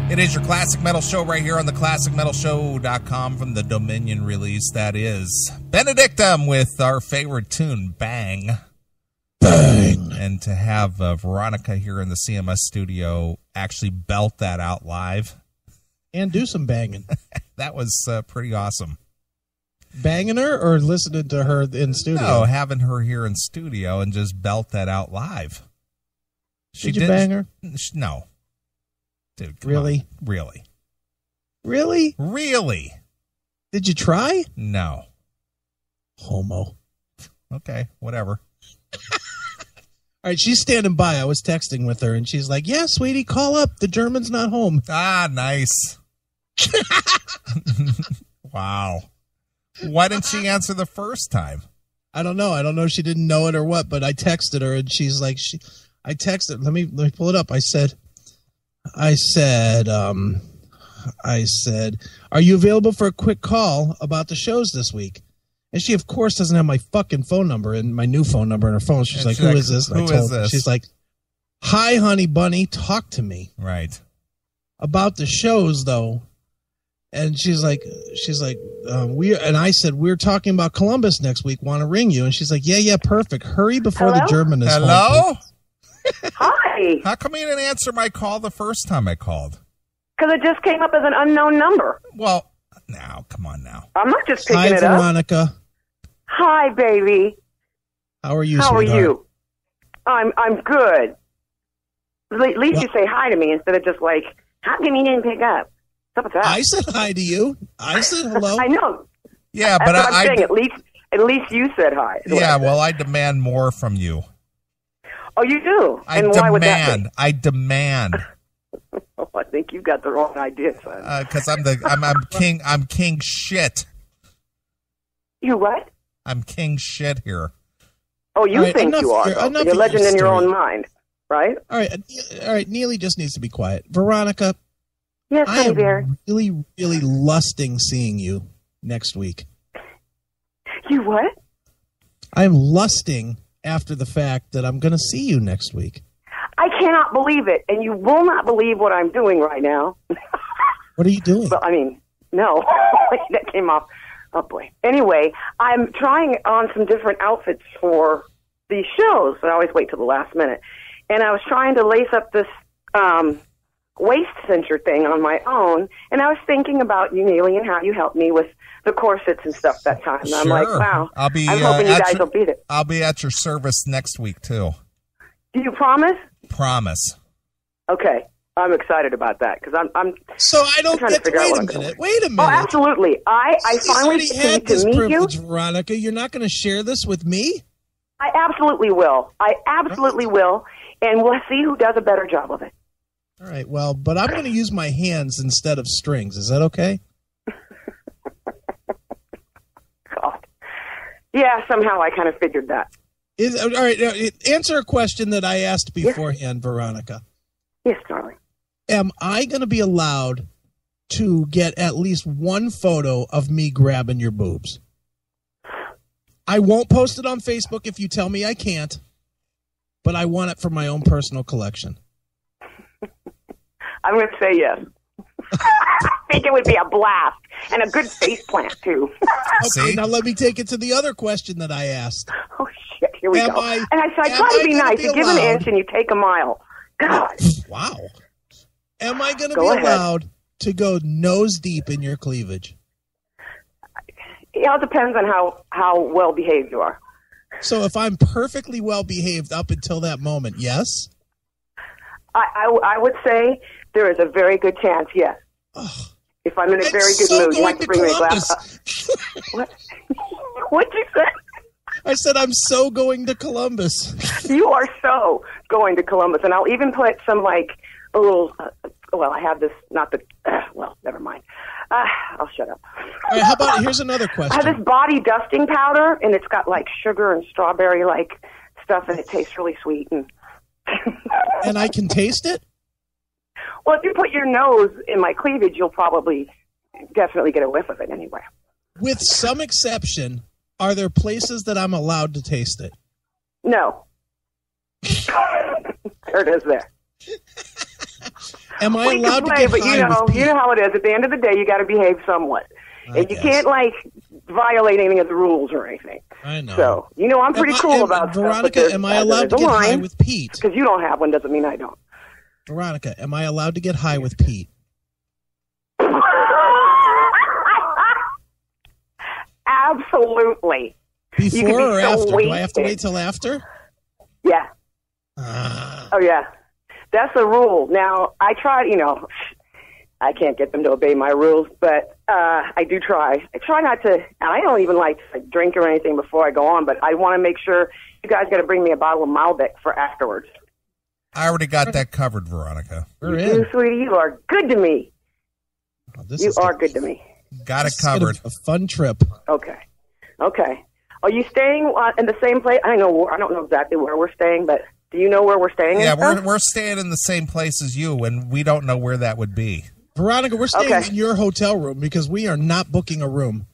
It is your Classic Metal Show right here on the ClassicMetalShow.com from the Dominion release. That is Benedictum with our favorite tune, Bang. Bang. And to have Veronica here in the CMS studio actually belt that out live. And do some banging. That was pretty awesome. Banging her or listening to her in studio? No, having her here in studio and just belt that out live. Did you bang her? No. Dude, really? On. Really? Really? Really? Did you try? No. Homo. Okay, whatever. All right, she's standing by. I was texting with her, and she's like, yeah, sweetie, call up. The German's not home. Ah, nice. Wow. Why didn't she answer the first time? I don't know. I don't know if she didn't know it or what, but I texted her, and she's like, I texted. Let me pull it up. I said, are you available for a quick call about the shows this week? And she, of course, doesn't have my fucking phone number and my new phone number in her phone. She's like, who is this? Who is this? She's like, hi, honey bunny, talk to me. Right. About the shows, though. And she's like, and I said, we're talking about Columbus next week. Want to ring you? And she's like, yeah, perfect. Hurry before the German is home. Hello? Hi. How come you didn't answer my call the first time I called? Because it just came up as an unknown number. Well, now, come on now. I'm not just picking it up. Hi, Veronica. Veronica. Hi, baby. How are you, How sweetheart? are you? I'm good. At least you say hi to me instead of just like, how come you didn't pick up? What's up with that? I said hi to you. I said hello. I know. Yeah, That's but what I'm saying. At least you said hi. Yeah, well, I demand more from you. Oh, you do? Why would that be? I demand. Oh, I think you've got the wrong idea, son. Because I'm king. I'm king shit. You what? I'm king shit here. Oh, you think you are? You're a legend in your own mind, right? All right. Neeley just needs to be quiet. Veronica. Yes, I am there. really, really lusting seeing you next week. You what? I'm lusting after the fact that I'm going to see you next week. I cannot believe it, and you will not believe what I'm doing right now. What are you doing? Well, I mean, no. That came off. Oh, boy. Anyway, I'm trying on some different outfits for these shows. I always wait till the last minute. And I was trying to lace up this waist cincher thing on my own, and I was thinking about you, Neeley, and how you helped me with the corsets and stuff that time. And I'm like, wow, I'm hoping you guys will beat it. I'll be at your service next week, too. Do you promise? Promise. Okay. I'm excited about that because I'm. So I don't get to wait a minute. Wait a minute. Oh, absolutely. I finally had this privilege, you. Veronica. You're not going to share this with me? I absolutely will. Will, and we'll see who does a better job of it. All right. Well, but I'm going to use my hands instead of strings. Is that okay? God. Yeah. Somehow I kind of figured that. All right. Answer a question that I asked beforehand, Veronica. Yes, darling. Am I going to be allowed to get at least one photo of me grabbing your boobs? I won't post it on Facebook if you tell me I can't, but I want it for my own personal collection. I'm going to say yes. I think it would be a blast and a good face plant, too. Okay, now let me take it to the other question that I asked. Oh, shit. Here we go. I try to be nice. You give an inch and you take a mile. God. Wow. Am I going to be allowed to go nose deep in your cleavage? It all depends on how well behaved you are. So if I'm perfectly well behaved up until that moment, yes? I would say there is a very good chance, yes. Oh, if I'm in a very good mood, you want to bring me a glass. What? What'd you say? I said I'm so going to Columbus. You are so going to Columbus, and I'll even put some like a little. Well, I have this. Not the. Well, never mind. I'll shut up. All right, how about here's another question. I have this body dusting powder, and it's got like sugar and strawberry like stuff, and it tastes really sweet. And I can taste it? Well, if you put your nose in my cleavage, you'll probably definitely get a whiff of it anyway. With some exception, are there places that I'm allowed to taste it? No. There it is there. Am I We allowed can to play, get but high with Pete? you know how it is. At the end of the day, you got to behave somewhat, and you guess. can't like violate any of the rules or anything. I know. So I'm pretty cool about Veronica, stuff. am I allowed to get high with Pete? Because you don't have one doesn't mean I don't. Veronica, am I allowed to get high with Pete? Absolutely. Before or after? Wasted. Do I have to wait till after? Yeah. Oh, yeah. That's a rule. Now, I tried, I can't get them to obey my rules, but I do try. I try not to, and I don't even like to drink or anything before I go on, but I want to make sure you guys got to bring me a bottle of Malbec for afterwards. I already got that covered, Veronica. We're in. Sweetie, you are good to me. Oh, You are good to me. Got it covered. A fun trip. Okay. Are you staying in the same place? I don't know exactly where we're staying, but do you know where we're staying? Yeah, we're staying in the same place as you, and we don't know where that would be. Veronica, we're staying in your hotel room because we are not booking a room.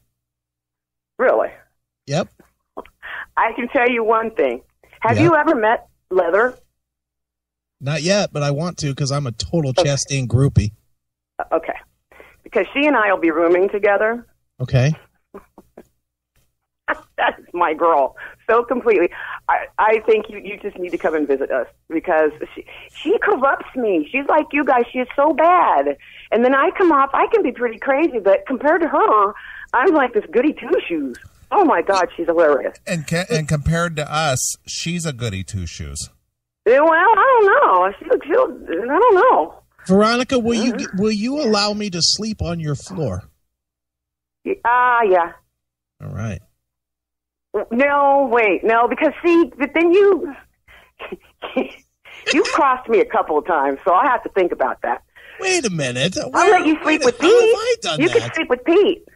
Really? Yep. I can tell you one thing. Have you ever met Leather? Not yet, but I want to because I'm a total Chastain groupie. Okay. Because she and I will be rooming together. Okay. That's my girl. So completely. I think you just need to come and visit us because she corrupts me. She's like you guys. She is so bad. And then I come off, I can be pretty crazy, but compared to her, I'm like this goody two-shoes. Oh, my God, she's hilarious. And compared to us, she's a goody two-shoes. Yeah, well, I don't know. I don't know. Veronica, will you allow me to sleep on your floor? Yeah. All right. No, wait, no, because but then you've crossed me a couple of times, so I have to think about that. Wait a minute. I'll let you sleep with Pete. How have I done you that? can sleep with Pete.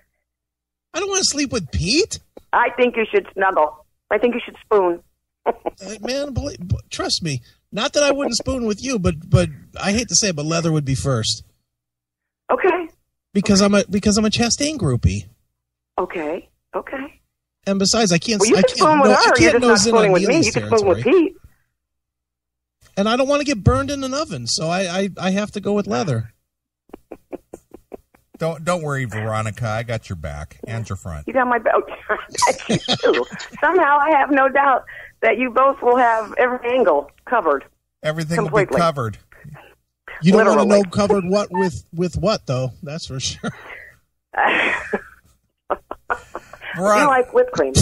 I don't want to sleep with Pete. I think you should snuggle. I think you should spoon. Man, trust me. Not that I wouldn't spoon with you, but I hate to say it, but Leather would be first. Okay. Because I'm a Chastain groupie. Okay. And besides, I can't. Well, you can spoon with her. You're just not spooning with me. You can spoon with Pete. And I don't want to get burned in an oven, so I have to go with Leather. Don't worry, Veronica. I got your back and your front. You got my back. You too. Somehow I have no doubt that you both will have every angle covered. Everything completely. will be covered. You don't want to know covered what with what, though. That's for sure. You like whipped cream.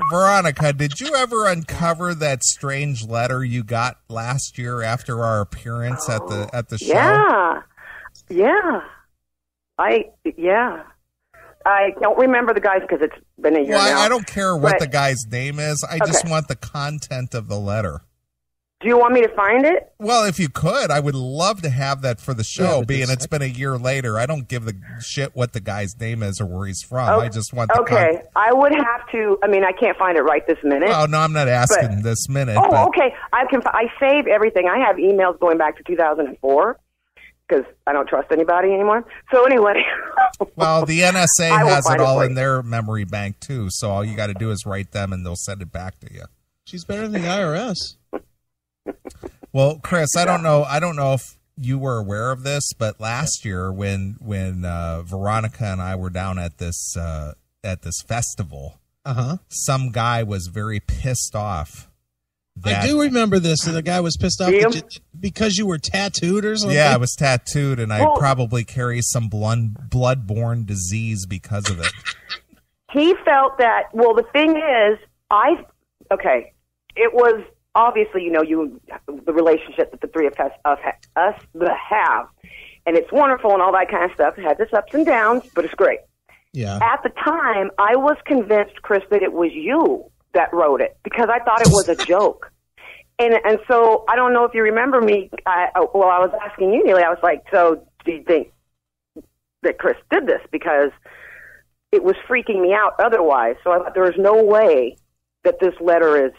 Veronica, did you ever uncover that strange letter you got last year after our appearance at the show? Yeah. I don't remember the guys because it's been a year now. I don't care what the guy's name is. I just want the content of the letter. Do you want me to find it? Well, if you could, I would love to have that for the show, being it's been a year later. I don't give the shit what the guy's name is or where he's from. I just want the content. I would have to, I can't find it right this minute. Oh, no, I'm not asking this minute. Okay. I save everything. I have emails going back to 2004 because I don't trust anybody anymore. So anyway. Well, the NSA has it all in their memory bank, too, so all you got to do is write them and they'll send it back to you. She's better than the IRS. Well, Chris, I don't know if you were aware of this, but last year when Veronica and I were down at this festival, some guy was very pissed off. I do remember this. The guy was pissed off because you were tattooed or something. Yeah, I was tattooed, and I probably carry some blood-borne disease because of it. He felt that. Well, the thing is, it was. Obviously, the relationship that the three of us have, and it's wonderful and all that kind of stuff. It has its ups and downs, but it's great. Yeah. At the time, I was convinced, Chris, that it was you that wrote it because I thought it was a joke. And so I don't know if you remember me. I was asking you, Neeley. I was like, so do you think that Chris did this? Because it was freaking me out otherwise. So I thought there was no way that this letter is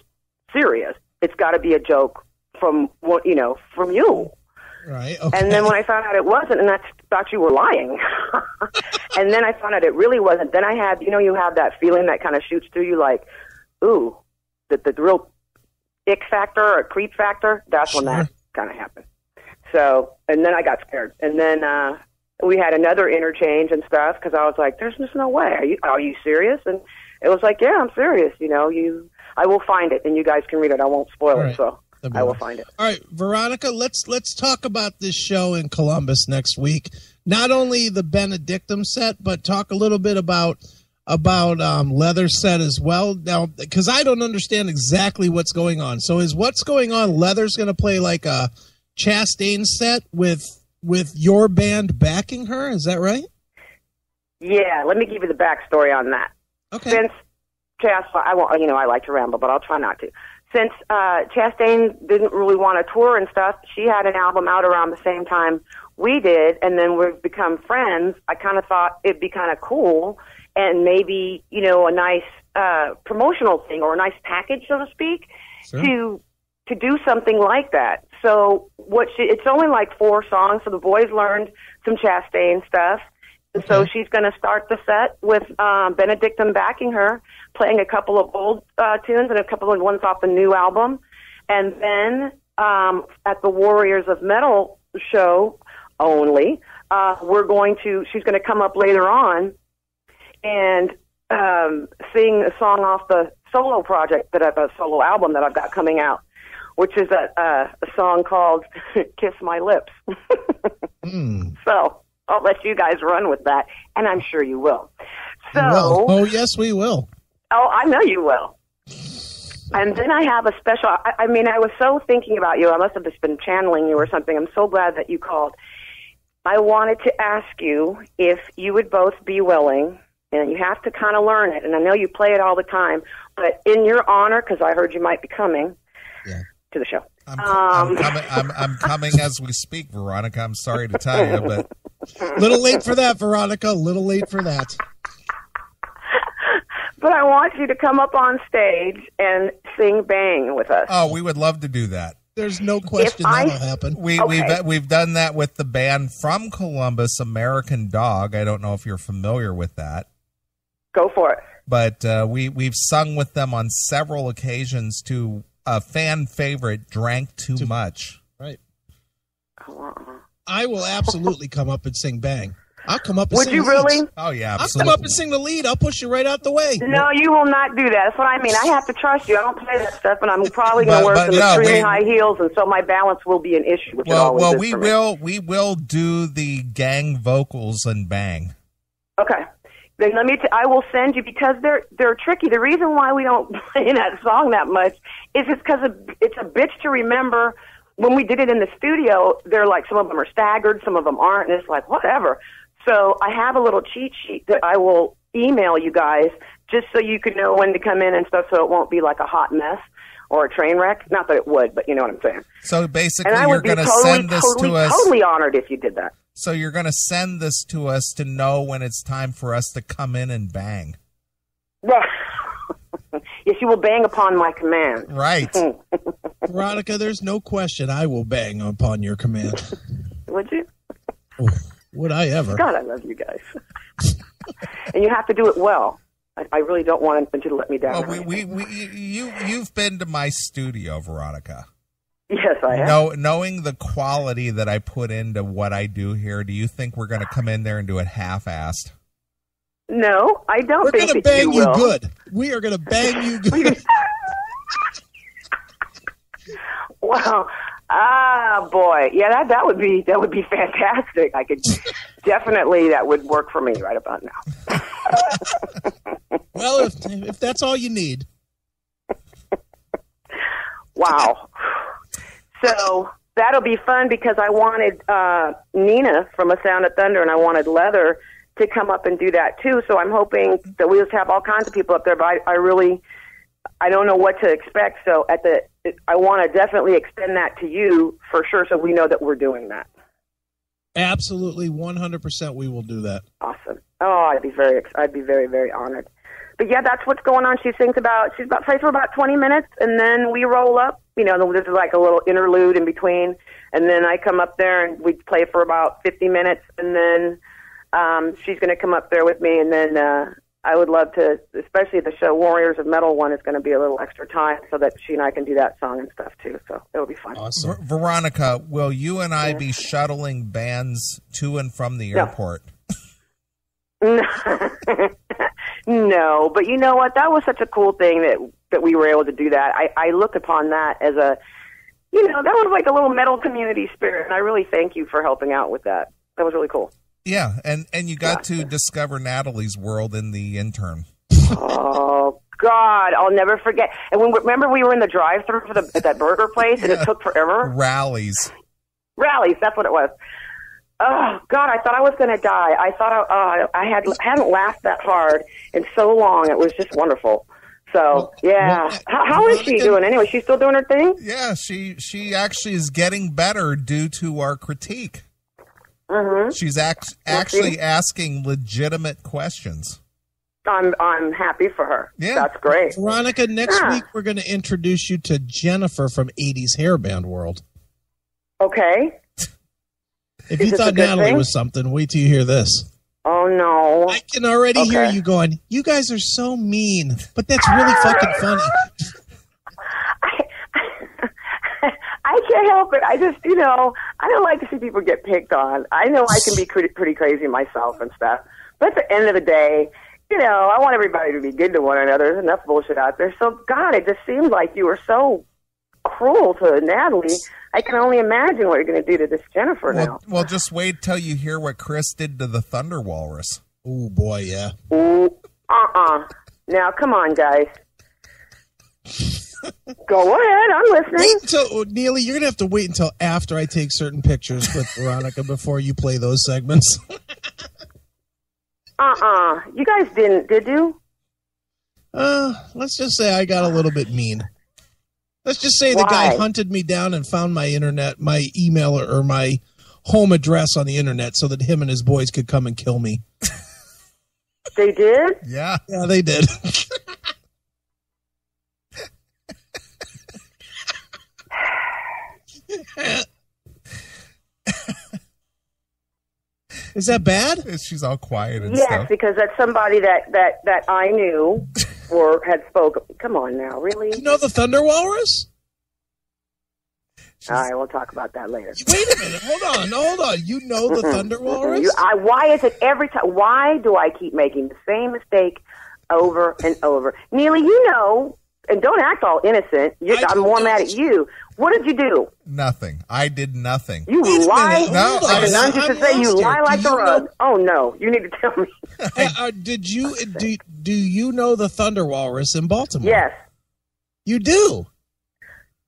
serious. It's got to be a joke from you. Right. Okay. And then when I found out it wasn't, and I thought you were lying, and then I found out it really wasn't. Then I had, you have that feeling that kind of shoots through you, like, ooh, the real ick factor or creep factor. That's when that kind of happened. So, and then I got scared. And then we had another interchange and stuff because I was like, there's just no way. Are you serious? And it was like, yeah, I'm serious. I will find it, and you guys can read it. I won't spoil it, so I will find it. All right, Veronica, let's talk about this show in Columbus next week. Not only the Benedictum set, but talk a little bit about Leather set as well. Now, because I don't understand exactly what's going on. So is what's going on, Leather's going to play like a Chastain set with your band backing her? Is that right? Yeah, let me give you the backstory on that. Okay. Since Chastain, I like to ramble, but I'll try not to. Since Chastain didn't really want to tour and stuff, she had an album out around the same time we did, and then we've become friends. I kind of thought it'd be kind of cool and maybe, a nice promotional thing or a nice package, so to speak, sure, to do something like that. So it's only like 4 songs, so the boys learned some Chastain stuff. Okay. So she's going to start the set with Benedictum backing her, playing a couple of old tunes and a couple of ones off the new album. And then at the Warriors of Metal show only, she's going to come up later on and sing a song off the solo project a solo album that I've got coming out, which is a song called Kiss My Lips. So I'll let you guys run with that, and I'm sure you will. So, oh, yes, we will. Oh, I know you will. And then I have a special, I was so thinking about you. I must have just been channeling you or something. I'm so glad that you called. I wanted to ask you if you would both be willing, and you have to kind of learn it, and I know you play it all the time, but in your honor, because I heard you might be coming to the show. I'm coming as we speak, Veronica. I'm sorry to tell you, but... Little late for that, Veronica. Little late for that. But I want you to come up on stage and sing Bang with us. Oh, we would love to do that. There's no question that'll happen. We've done that with the band from Columbus, American Dog. I don't know if you're familiar with that. Go for it. But we've sung with them on several occasions to a fan favorite, Drank Too Much. Right. I will absolutely come up and sing Bang. I'll come up and sing the lead. Would you really? Oh, yeah, absolutely. I'll come up and sing the lead. I'll push you right out the way. No, you will not do that. That's what I mean. I have to trust you. I don't play that stuff, and I'm probably going to wear some extremely high heels, and so my balance will be an issue. We will do the gang vocals and Bang. Okay. Then I will send you, because they're tricky. The reason why we don't play that song that much is just because it's a bitch to remember. When we did it in the studio, they're like, some of them are staggered, some of them aren't, and it's like, whatever. So I have a little cheat sheet that I will email you guys just so you can know when to come in and stuff, so it won't be like a hot mess or a train wreck. Not that it would, but you know what I'm saying. So basically, you're going to send this to us. Totally honored if you did that. So you're going to send this to us to know when it's time for us to come in and bang. Yes, you will bang upon my command. Right. Veronica, there's no question I will bang upon your command. Would you? Oh, would I ever? God, I love you guys. And you have to do it well. I really don't want you to let me down. Well, you've been to my studio, Veronica. Yes, I have. Knowing the quality that I put into what I do here, do you think we're going to come in there and do it half-assed? No, I don't We're think gonna bang you good. We are going to bang you good. Wow. Ah, boy. Yeah, that would be fantastic. I could definitely, that would work for me right about now. Well, if that's all you need. Wow. So that'll be fun, because I wanted Nina from A Sound of Thunder, and I wanted Leather to come up and do that too. So I'm hoping that we just have all kinds of people up there, but I don't know what to expect. So I want to definitely extend that to you for sure, so we know that we're doing that. Absolutely, 100% we will do that. Awesome. Oh, I'd be very, very honored. But yeah, that's what's going on. She's about plays for about 20 minutes, and then we roll up. You know, this is like a little interlude in between, and then I come up there and we play for about 50 minutes, and then she's going to come up there with me, and then I would love to, especially the show Warriors of Metal one is going to be a little extra time so that she and I can do that song and stuff too. So it'll be fun. Awesome. Veronica, will you and I be shuttling bands to and from the airport? No, but you know what? That was such a cool thing that we were able to do that. I look upon that as that was like a little metal community spirit, and I really thank you for helping out with that. That was really cool. Yeah, and you got to discover Natalie's world in the intern. Oh, God, I'll never forget. And remember we were in the drive-thru at that burger place, and it took forever? Rallies, that's what it was. Oh, God, I thought I was going to die. I thought I hadn't laughed that hard in so long. It was just wonderful. So, yeah. How is she doing anyway? She's still doing her thing? Yeah, she actually is getting better due to our critique. Mm-hmm. She's actually asking legitimate questions. I'm happy for her. Yeah. That's great. Veronica, next week we're going to introduce you to Jennifer from 80s Hairband World. Okay. If you thought Natalie was something, wait till you hear this. Oh, no. I can already hear you going, you guys are so mean, but that's really fucking funny. I can't help it. I just, I don't like to see people get picked on. I know I can be pretty crazy myself and stuff. But at the end of the day, I want everybody to be good to one another. There's enough bullshit out there. So, God, it just seems like you were so cruel to Natalie. I can only imagine what you're going to do to this Jennifer now. Well, just wait till you hear what Chris did to the Thunder Walrus. Oh, boy, yeah. Ooh, Now, come on, guys. Go ahead, I'm listening. Neeley, you're going to have to wait until after I take certain pictures with Veronica before you play those segments. You guys didn't, did you? Let's just say I got a little bit mean. Let's just say the guy hunted me down and found my email or my home address on the internet so that him and his boys could come and kill me. They did? Yeah. Yeah, they did. Is that bad? She's all quiet and stuff. stuff. Because that's somebody that I knew or had spoken. Come on now, really? You know the Thunder Walrus? All right, we'll talk about that later. Wait a minute. Hold on. You know the Thunder Walrus? Why is it every time? Why do I keep making the same mistake over and over? Neeley, and don't act all innocent. I'm more mad at you. What did you do? Nothing. I did nothing. You lie? No, I'm just to say you lie like the rug. Oh, no. You need to tell me. Do you know the Thunder Walrus in Baltimore? Yes. You do?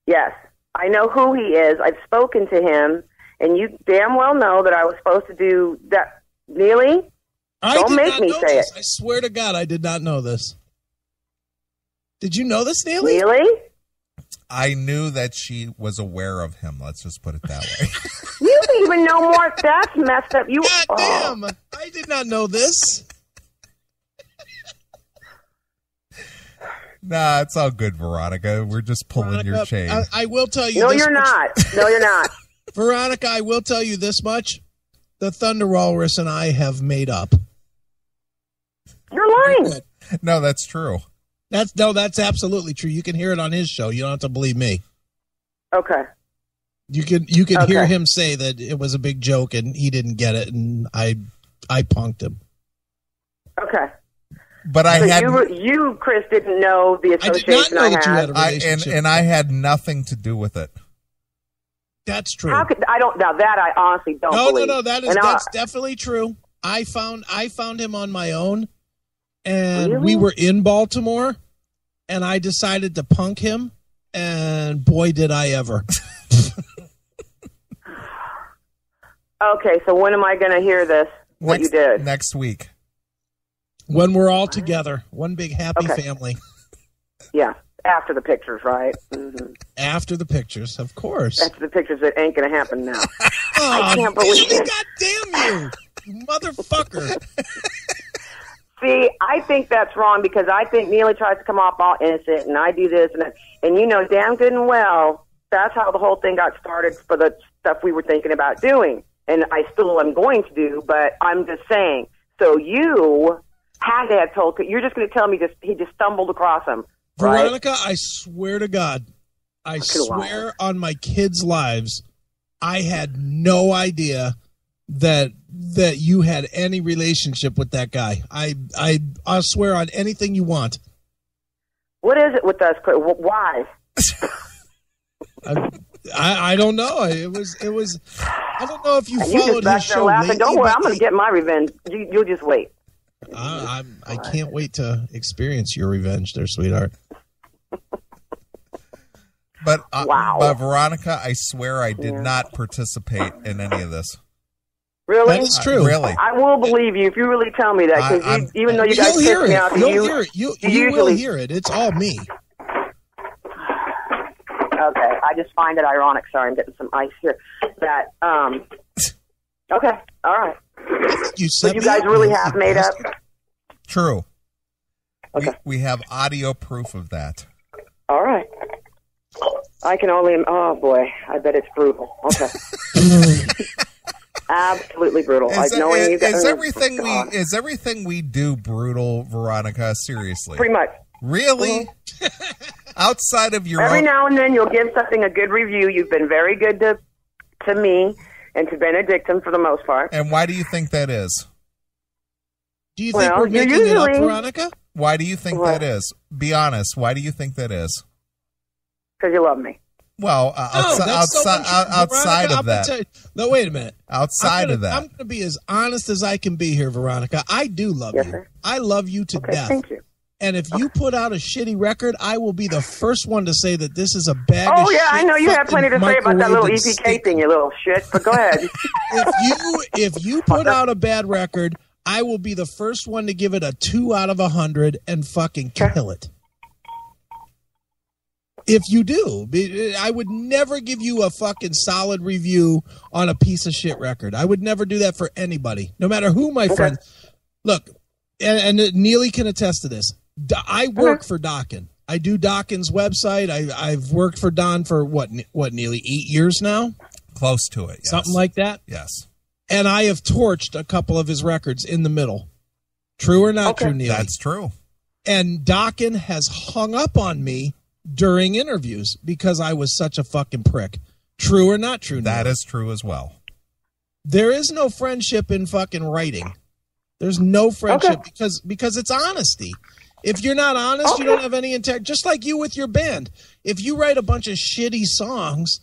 Yes. I know who he is. I've spoken to him, and you damn well know that I was supposed to do that. Neeley, don't make me say it. I swear to God, I did not know this. Did you know this, Neeley? Neeley? I knew that she was aware of him. Let's just put it that way. You even know more. That's messed up. God damn. I did not know this. Nah, it's all good, Veronica. We're just pulling your chain. I will tell you No, this you're much. not. No, you're not. Veronica, I will tell you this much. The Thunder Walrus and I have made up. You're lying. No, that's true. That's absolutely true. You can hear it on his show. You don't have to believe me. Okay. You can hear him say that it was a big joke and he didn't get it, and I punked him. Okay. But you, Chris, didn't know the association I did not know that you had a relationship. And I had nothing to do with it. That's true. Now that I honestly don't believe. No. That's definitely true. I found him on my own, and we were in Baltimore, and I decided to punk him, and boy, did I ever. Okay, so when am I going to hear this? What you did? Next week. When we're all together. One big happy family. Yeah. After the pictures, right? Mm-hmm. After the pictures, of course. After the pictures, it ain't going to happen now. I can't believe it. God damn you motherfucker. See, I think that's wrong because I think Neeley tries to come off all innocent, and I do this, and you know damn good and well that's how the whole thing got started for the stuff we were thinking about doing, and I still am going to do, but I'm just saying. So you had to have told. You're just going to tell me he just stumbled across him, right? Veronica, I swear to God, I swear on my kids' lives, I had no idea that you had any relationship with that guy. I'll swear on anything you want. What is it with us? Why? I don't know. It was. I don't know if you followed his show lately. Don't worry, I'm going to get my revenge. You'll just wait. I can't wait to experience your revenge, there, sweetheart. But wow. But Veronica, I swear I did not participate in any of this. Really? That is true. Really? I will believe you if you really tell me that. Because even though you guys piss me out, you'll hear it. You will hear it. It's all me. Okay, I just find it ironic. Sorry, I'm getting some ice here. That okay, all right. So you guys really have made up? True. Okay. We have audio proof of that. All right. I can only. Oh boy, I bet it's brutal. Okay. Absolutely brutal. Is everything we do brutal, Veronica? Seriously. Pretty much. Really? Outside of your every now and then you'll give something a good review. You've been very good to me and to Benedictum for the most part. And why do you think that is? Do you think we're making it up, Veronica? Why do you think that is? Be honest. Why do you think that is? Because you love me. Well, outside of that. No, wait a minute. Outside of that. I'm going to be as honest as I can be here, Veronica. I do love you. Sir. I love you to death. Thank you. And if you put out a shitty record, I will be the first one to say that this is a bag of shit. Oh, yeah, I know you have plenty to say about that little EPK thing, you little shit, but go ahead. If you put out a bad record, I will be the first one to give it a 2 out of 100 and fucking kill it. If you do, I would never give you a fucking solid review on a piece of shit record. I would never do that for anybody, no matter who my friend. Look, and Neeley can attest to this. I work for Dokken. I do Dokken's website. I've worked for Don for what, Neeley, 8 years now? Close to it, yes. Something like that? Yes. And I have torched a couple of his records in the middle. True or not true, Neeley? That's true. And Dokken has hung up on me during interviews because I was such a fucking prick. True or not true, Neeley? That is true as well. There is no friendship in fucking writing. There's no friendship because it's honesty. If you're not honest, you don't have any integrity. Just like you with your band. If you write a bunch of shitty songs,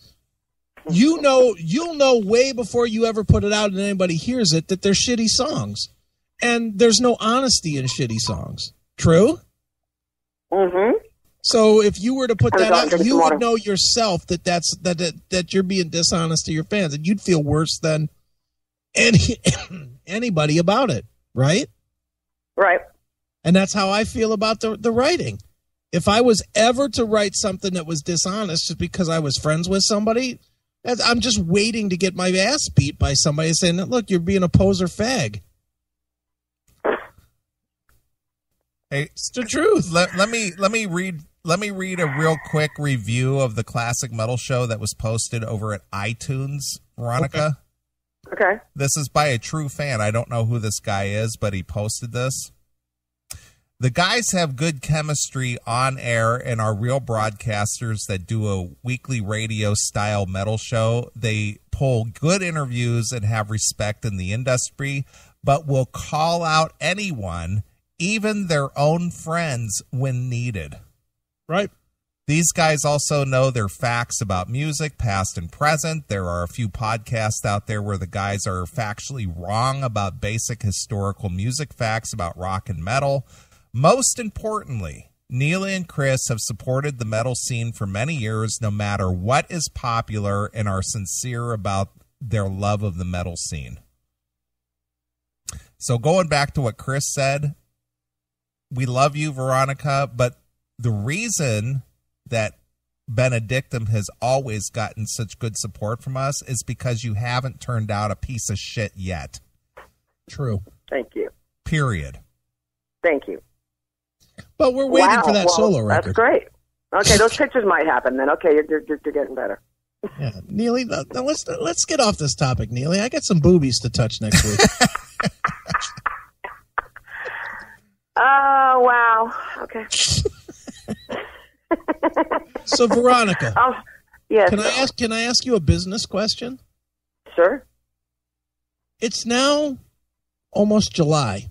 you'll know way before you ever put it out and anybody hears it that they're shitty songs. And there's no honesty in shitty songs. True? Mm-hmm. So if you were to put that out, you would know yourself that you're being dishonest to your fans, and you'd feel worse than anybody about it, right? Right. And that's how I feel about the writing. If I was ever to write something that was dishonest just because I was friends with somebody, I'm just waiting to get my ass beat by somebody saying, look, you're being a poser fag. Hey, it's the truth. Let me read a real quick review of the Classic Metal Show that was posted over at iTunes, Veronica. Okay. This is by a true fan. I don't know who this guy is, but he posted this. The guys have good chemistry on air and are real broadcasters that do a weekly radio-style metal show. They pull good interviews and have respect in the industry, but will call out anyone, even their own friends, when needed. Right. These guys also know their facts about music, past and present. There are a few podcasts out there where the guys are factually wrong about basic historical music facts about rock and metal. Most importantly, Neeley and Chris have supported the metal scene for many years, no matter what is popular, and are sincere about their love of the metal scene. So going back to what Chris said, we love you, Veronica, but the reason that Benedictum has always gotten such good support from us is because you haven't turned out a piece of shit yet. True. Thank you. Period. Thank you. But we're waiting for that solo record. That's great. Okay, those pictures might happen then. Okay, you're getting better. Yeah, Neeley, now let's get off this topic, Neeley. I got some boobies to touch next week. Oh, okay. So, Veronica, yes. Can I ask you a business question? Sure. It's now almost July,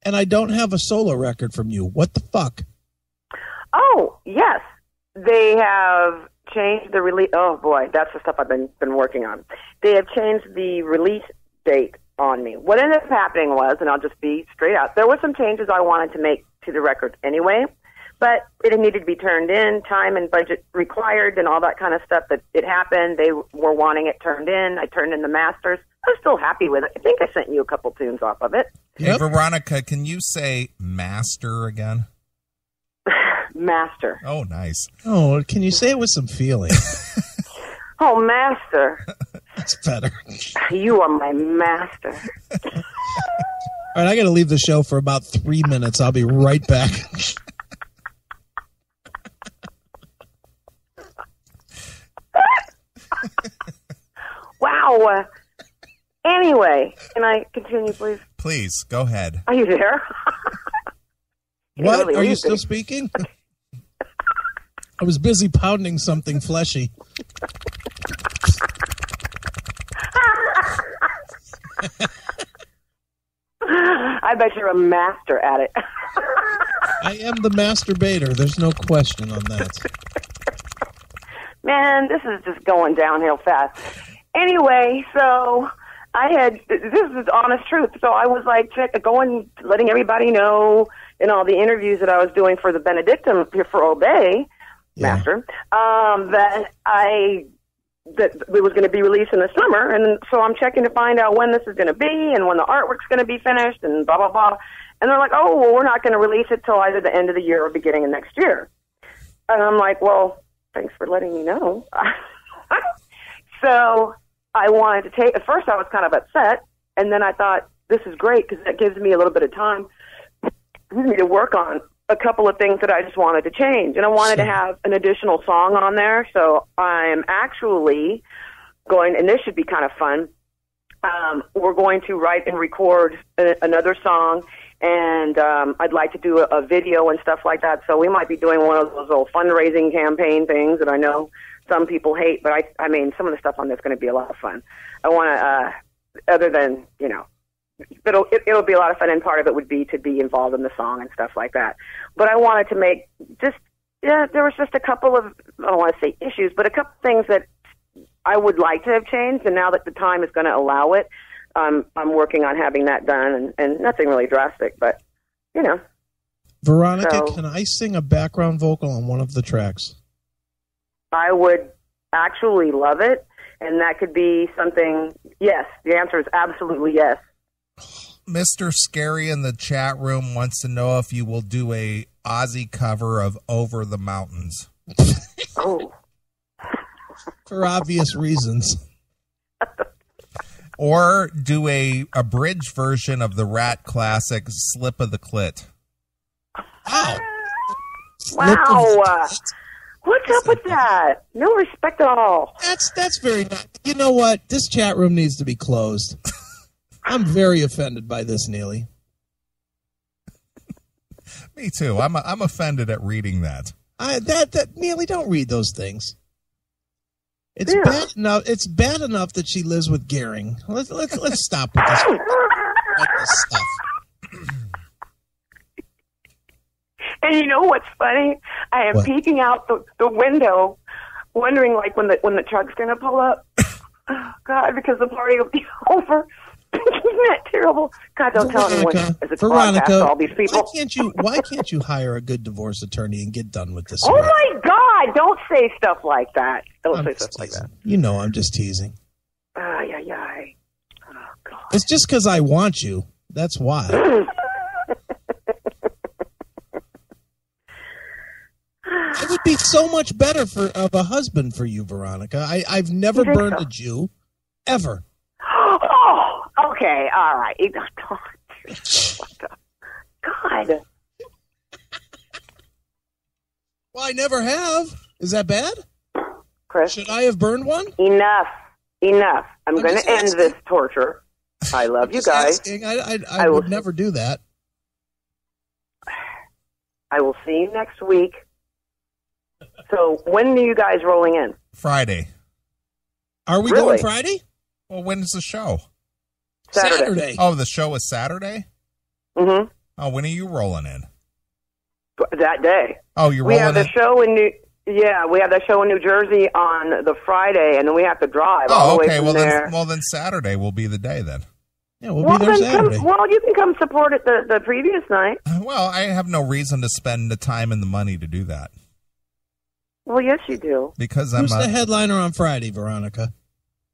and I don't have a solo record from you. What the fuck? Oh, yes. They have changed the release. Oh, boy, that's the stuff I've been working on. They have changed the release date on me. What ended up happening was, and I'll just be straight out, there were some changes I wanted to make to the record anyway, but it needed to be turned in, time and budget required, and all that kind of stuff. That it happened. They were wanting it turned in. I turned in the masters. I was still happy with it. I think I sent you a couple tunes off of it. Hey, Veronica, can you say master again? Master. Oh, nice. Oh, can you say it with some feeling? Oh, master. That's better. You are my master. All right, I got to leave the show for about 3 minutes. I'll be right back. Wow. Anyway, can I continue, please? Please, go ahead. Are you there? What? Really Are you leave still me. speaking? I was busy pounding something fleshy. I bet you're a master at it. I am the masturbator. There's no question on that. Man, this is just going downhill fast. Anyway, so this is honest truth. So I was like going, letting everybody know in all the interviews that I was doing for the Benedictum here for Obey, Master, that it was going to be released in the summer. And so I'm checking to find out when this is going to be and when the artwork's going to be finished and blah, blah, blah. And they're like, oh, well, we're not going to release it till either the end of the year or beginning of next year. And I'm like, well, thanks for letting me know. So I wanted to at first I was kind of upset, and then I thought, this is great because that gives me a little bit of time for me to work on a couple of things that I just wanted to change. And I wanted to have an additional song on there, so I'm actually going, and this should be kind of fun, we're going to write and record another song, and I'd like to do a video and stuff like that, so we might be doing one of those little fundraising campaign things that I know some people hate, but I mean, some of the stuff on this is going to be a lot of fun. I want to, other than, you know, it'll be a lot of fun, and part of it would be to be involved in the song and stuff like that. But I wanted to make there was just a couple of, I don't want to say issues, but a couple things that I would like to have changed, and now that the time is going to allow it, I'm working on having that done, and nothing really drastic, but, you know. Veronica, can I sing a background vocal on one of the tracks? I would actually love it, and that could be something, yes. The answer is absolutely yes. Mr. Scary in the chat room wants to know if you will do a Ozzy cover of Over the Mountains. Oh. For obvious reasons. Or do a abridged version of the Rat classic Slip of the Clit. Wow. Wow. What's up with that? No respect at all. That's very nice. You know what? This chat room needs to be closed. I'm very offended by this, Neeley. Me too. I'm offended at reading that. Neeley, don't read those things. It's bad enough. It's bad enough that she lives with Gehring. Let's stop with this stuff. And you know what's funny? I am peeking out the window, wondering like when the truck's gonna pull up. Oh God, because the party will be over. Isn't that terrible? God, don't tell anyone as a podcast to all these people. Why can't you hire a good divorce attorney and get done with this? Oh my God! Don't say stuff like that. Don't say stuff like that. You know I'm just teasing. Ay. Oh God. It's just because I want you. That's why. It would be so much better of a husband for you, Veronica. I've never burned a Jew, ever. Oh, okay, all right. God. Well, I never have. Is that bad? Chris? Should I have burned one? Enough. I'm going to end this torture. I love you guys. I would never do that. I will see you next week. So when are you guys rolling in? Friday. Are we Really? going Friday? Well, when's the show? Saturday. Oh, the show is Saturday? Mm-hmm. Oh, when are you rolling in? That day. Oh, you're We rolling have the in? show in we have the show in New Jersey on the Friday, and then we have to drive all Oh, the way okay. from Well, there. then Saturday will be the day then. Yeah, we'll be there Saturday. You can come support it the previous night. Well, I have no reason to spend the time and the money to do that Well, yes, you do. because I'm Who's the headliner on Friday, Veronica?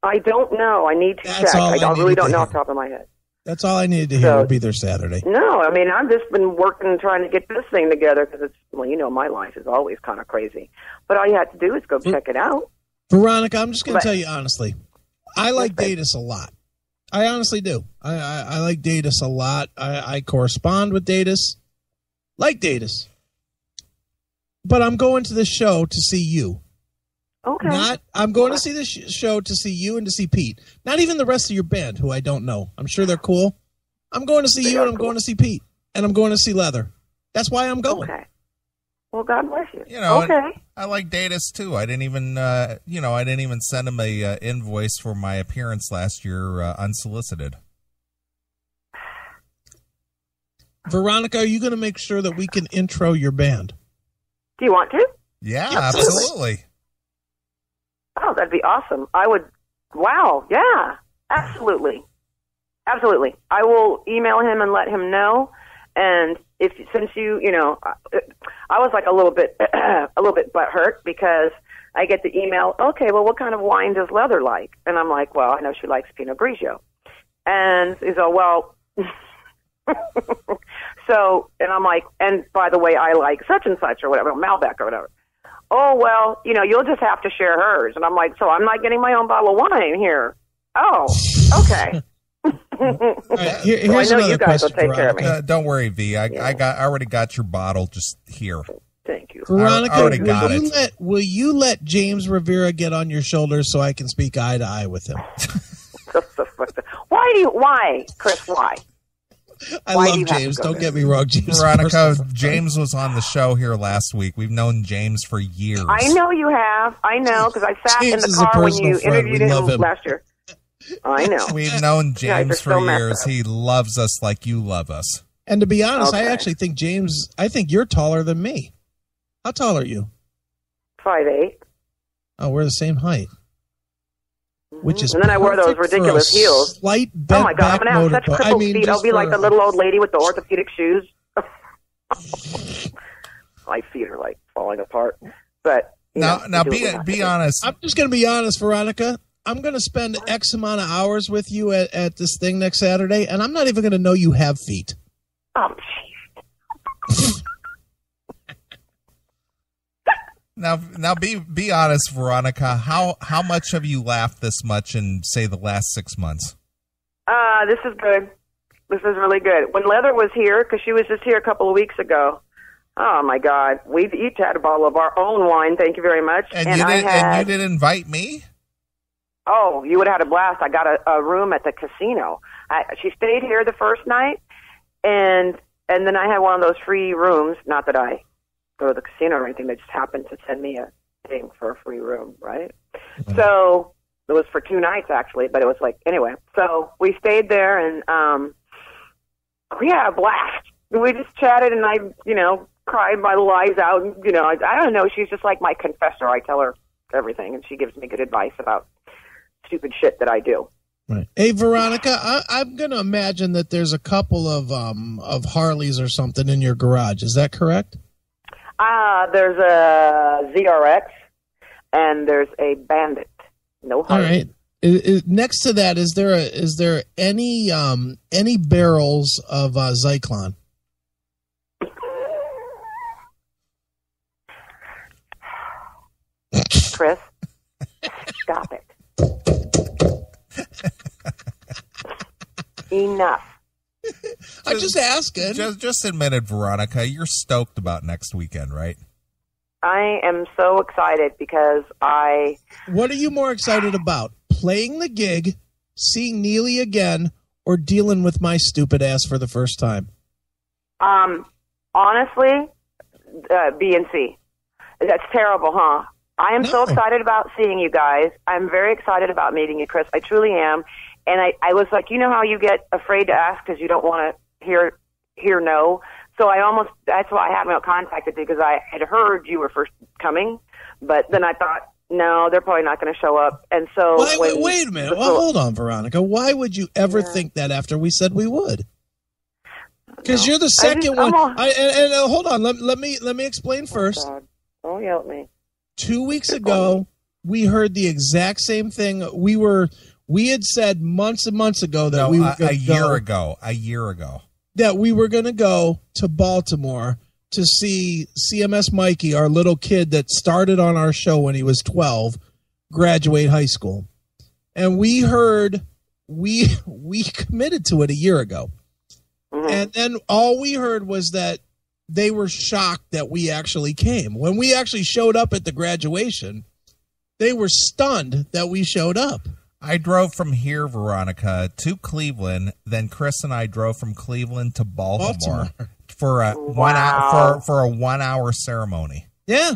I don't know. I need to That's check. all I really needed don't to know hear. off the top of my head. That's all I needed to hear. So- We'll be there Saturday. No, I mean, I've just been working, trying to get this thing together because my life is always kind of crazy. But all you have to do is go check it out. Veronica, I'm just going But- to tell you honestly. I like Datus a lot. I honestly do. I like Datus a lot. I correspond with Datus. Like Datus. But I'm going to this show to see you. Okay. I'm going to see this show to see you and to see Pete. Not even the rest of your band, who I don't know. I'm sure they're cool. I'm going to see you, and I'm going to see Pete, and I'm going to see Leather. That's why I'm going. Okay. Well, God bless you. You know, okay. I like Datus too. I didn't even, I didn't even send him a invoice for my appearance last year, unsolicited. Veronica, are you going to make sure that we can intro your band? Do you want to? Yeah, Absolutely. absolutely. Oh, that'd be awesome. I would. Wow. Yeah. Absolutely. Absolutely. I will email him and let him know. And since I was like a little bit butthurt because I get the email. Okay, well, what kind of wine does Leather like? And I'm like, well, I know she likes Pinot Grigio. And he's all, well. So, and I'm like, and by the way, I like such and such or whatever, Malbec or whatever. Oh, well, you'll just have to share hers. And I'm like, so I'm not getting my own bottle of wine here. Oh, okay. Right, here's I know another you guys will question, take care of me. Don't worry, V. I already got your bottle just here. Thank you. Veronica, I already got will you let James Rivera get on your shoulders so I can speak eye to eye with him? Why, Chris, why? I Why do love you have James. to go Don't there? get me wrong, James. Veronica, James was on the show here last week. We've known James for years. I know you have. I know, because I sat James in is the a car when personal you friend. interviewed We love him him. last year. I know. We've known You guys are James so for messed years. up. He loves us like you love us. And to be honest, I Okay. actually think I think you're taller than me. How tall are you? 5'8". Oh, we're the same height. Which is And then I wear those perfect for ridiculous a heels. Slight Oh bent my God, I'm back gonna have such motorboat. crippled feet. I'll just be like for- the little old lady with the orthopedic shoes. My feet are like falling apart. But Now, we do what we have to be do. honest. I'm just going to be honest, Veronica. I'm going to spend X amount of hours with you at this thing next Saturday, and I'm not even going to know you have feet. Oh, jeez. Now, be honest, Veronica. How much have you laughed this much in, say, the last 6 months? This is good. This is really good. When Leather was here, because she was just here a couple of weeks ago. Oh my God, we each had a bottle of our own wine. Thank you very much. And you didn't invite me? Oh, you would have had a blast. I got a room at the casino. She stayed here the first night, and then I had one of those free rooms. Not that I go to the casino or anything. They just happened to send me a thing for a free room, right? Mm-hmm. So it was for 2 nights actually, but it was like anyway. So we stayed there, and we had a blast. We just chatted, and I, cried my lies out. And, I don't know. She's just like my confessor. I tell her everything, and she gives me good advice about stupid shit that I do. Right. Hey, Veronica, I'm going to imagine that there's a couple of Harleys or something in your garage. Is that correct? There's a ZRX, and there's a Bandit. No Harley. All right. Next to that, is there any barrels of Zyklon? Chris, stop it. Enough. I'm just asking. Just admit it, Veronica. You're stoked about next weekend, right? I am so excited because What are you more excited about? Playing the gig, seeing Neeley again, or dealing with my stupid ass for the first time? honestly, B and C. That's terrible, huh? I am so excited about seeing you guys. I'm very excited about meeting you, Chris. I truly am. And I was like, you know how you get afraid to ask because you don't want to hear no? So that's why I haven't contacted you, because I had heard you were first coming. But then I thought, no, they're probably not going to show up. And so wait a minute. Well, hold on, Veronica. Why would you ever think that after we said we would? Because you're the second one. Hold on. Let me explain first. God. Don't yell at me. 2 weeks ago, we heard the exact same thing. We had said months and months ago that we were going to go. A year ago. That we were going to go to Baltimore to see CMS Mikey, our little kid that started on our show when he was 12, graduate high school. And we heard, we committed to it a year ago. Mm-hmm. And then all we heard was that they were shocked that we actually came. When we actually showed up at the graduation, they were stunned that we showed up. I drove from here, Veronica, to Cleveland. Then Chris and I drove from Cleveland to Baltimore. For a 1 hour ceremony. Yeah.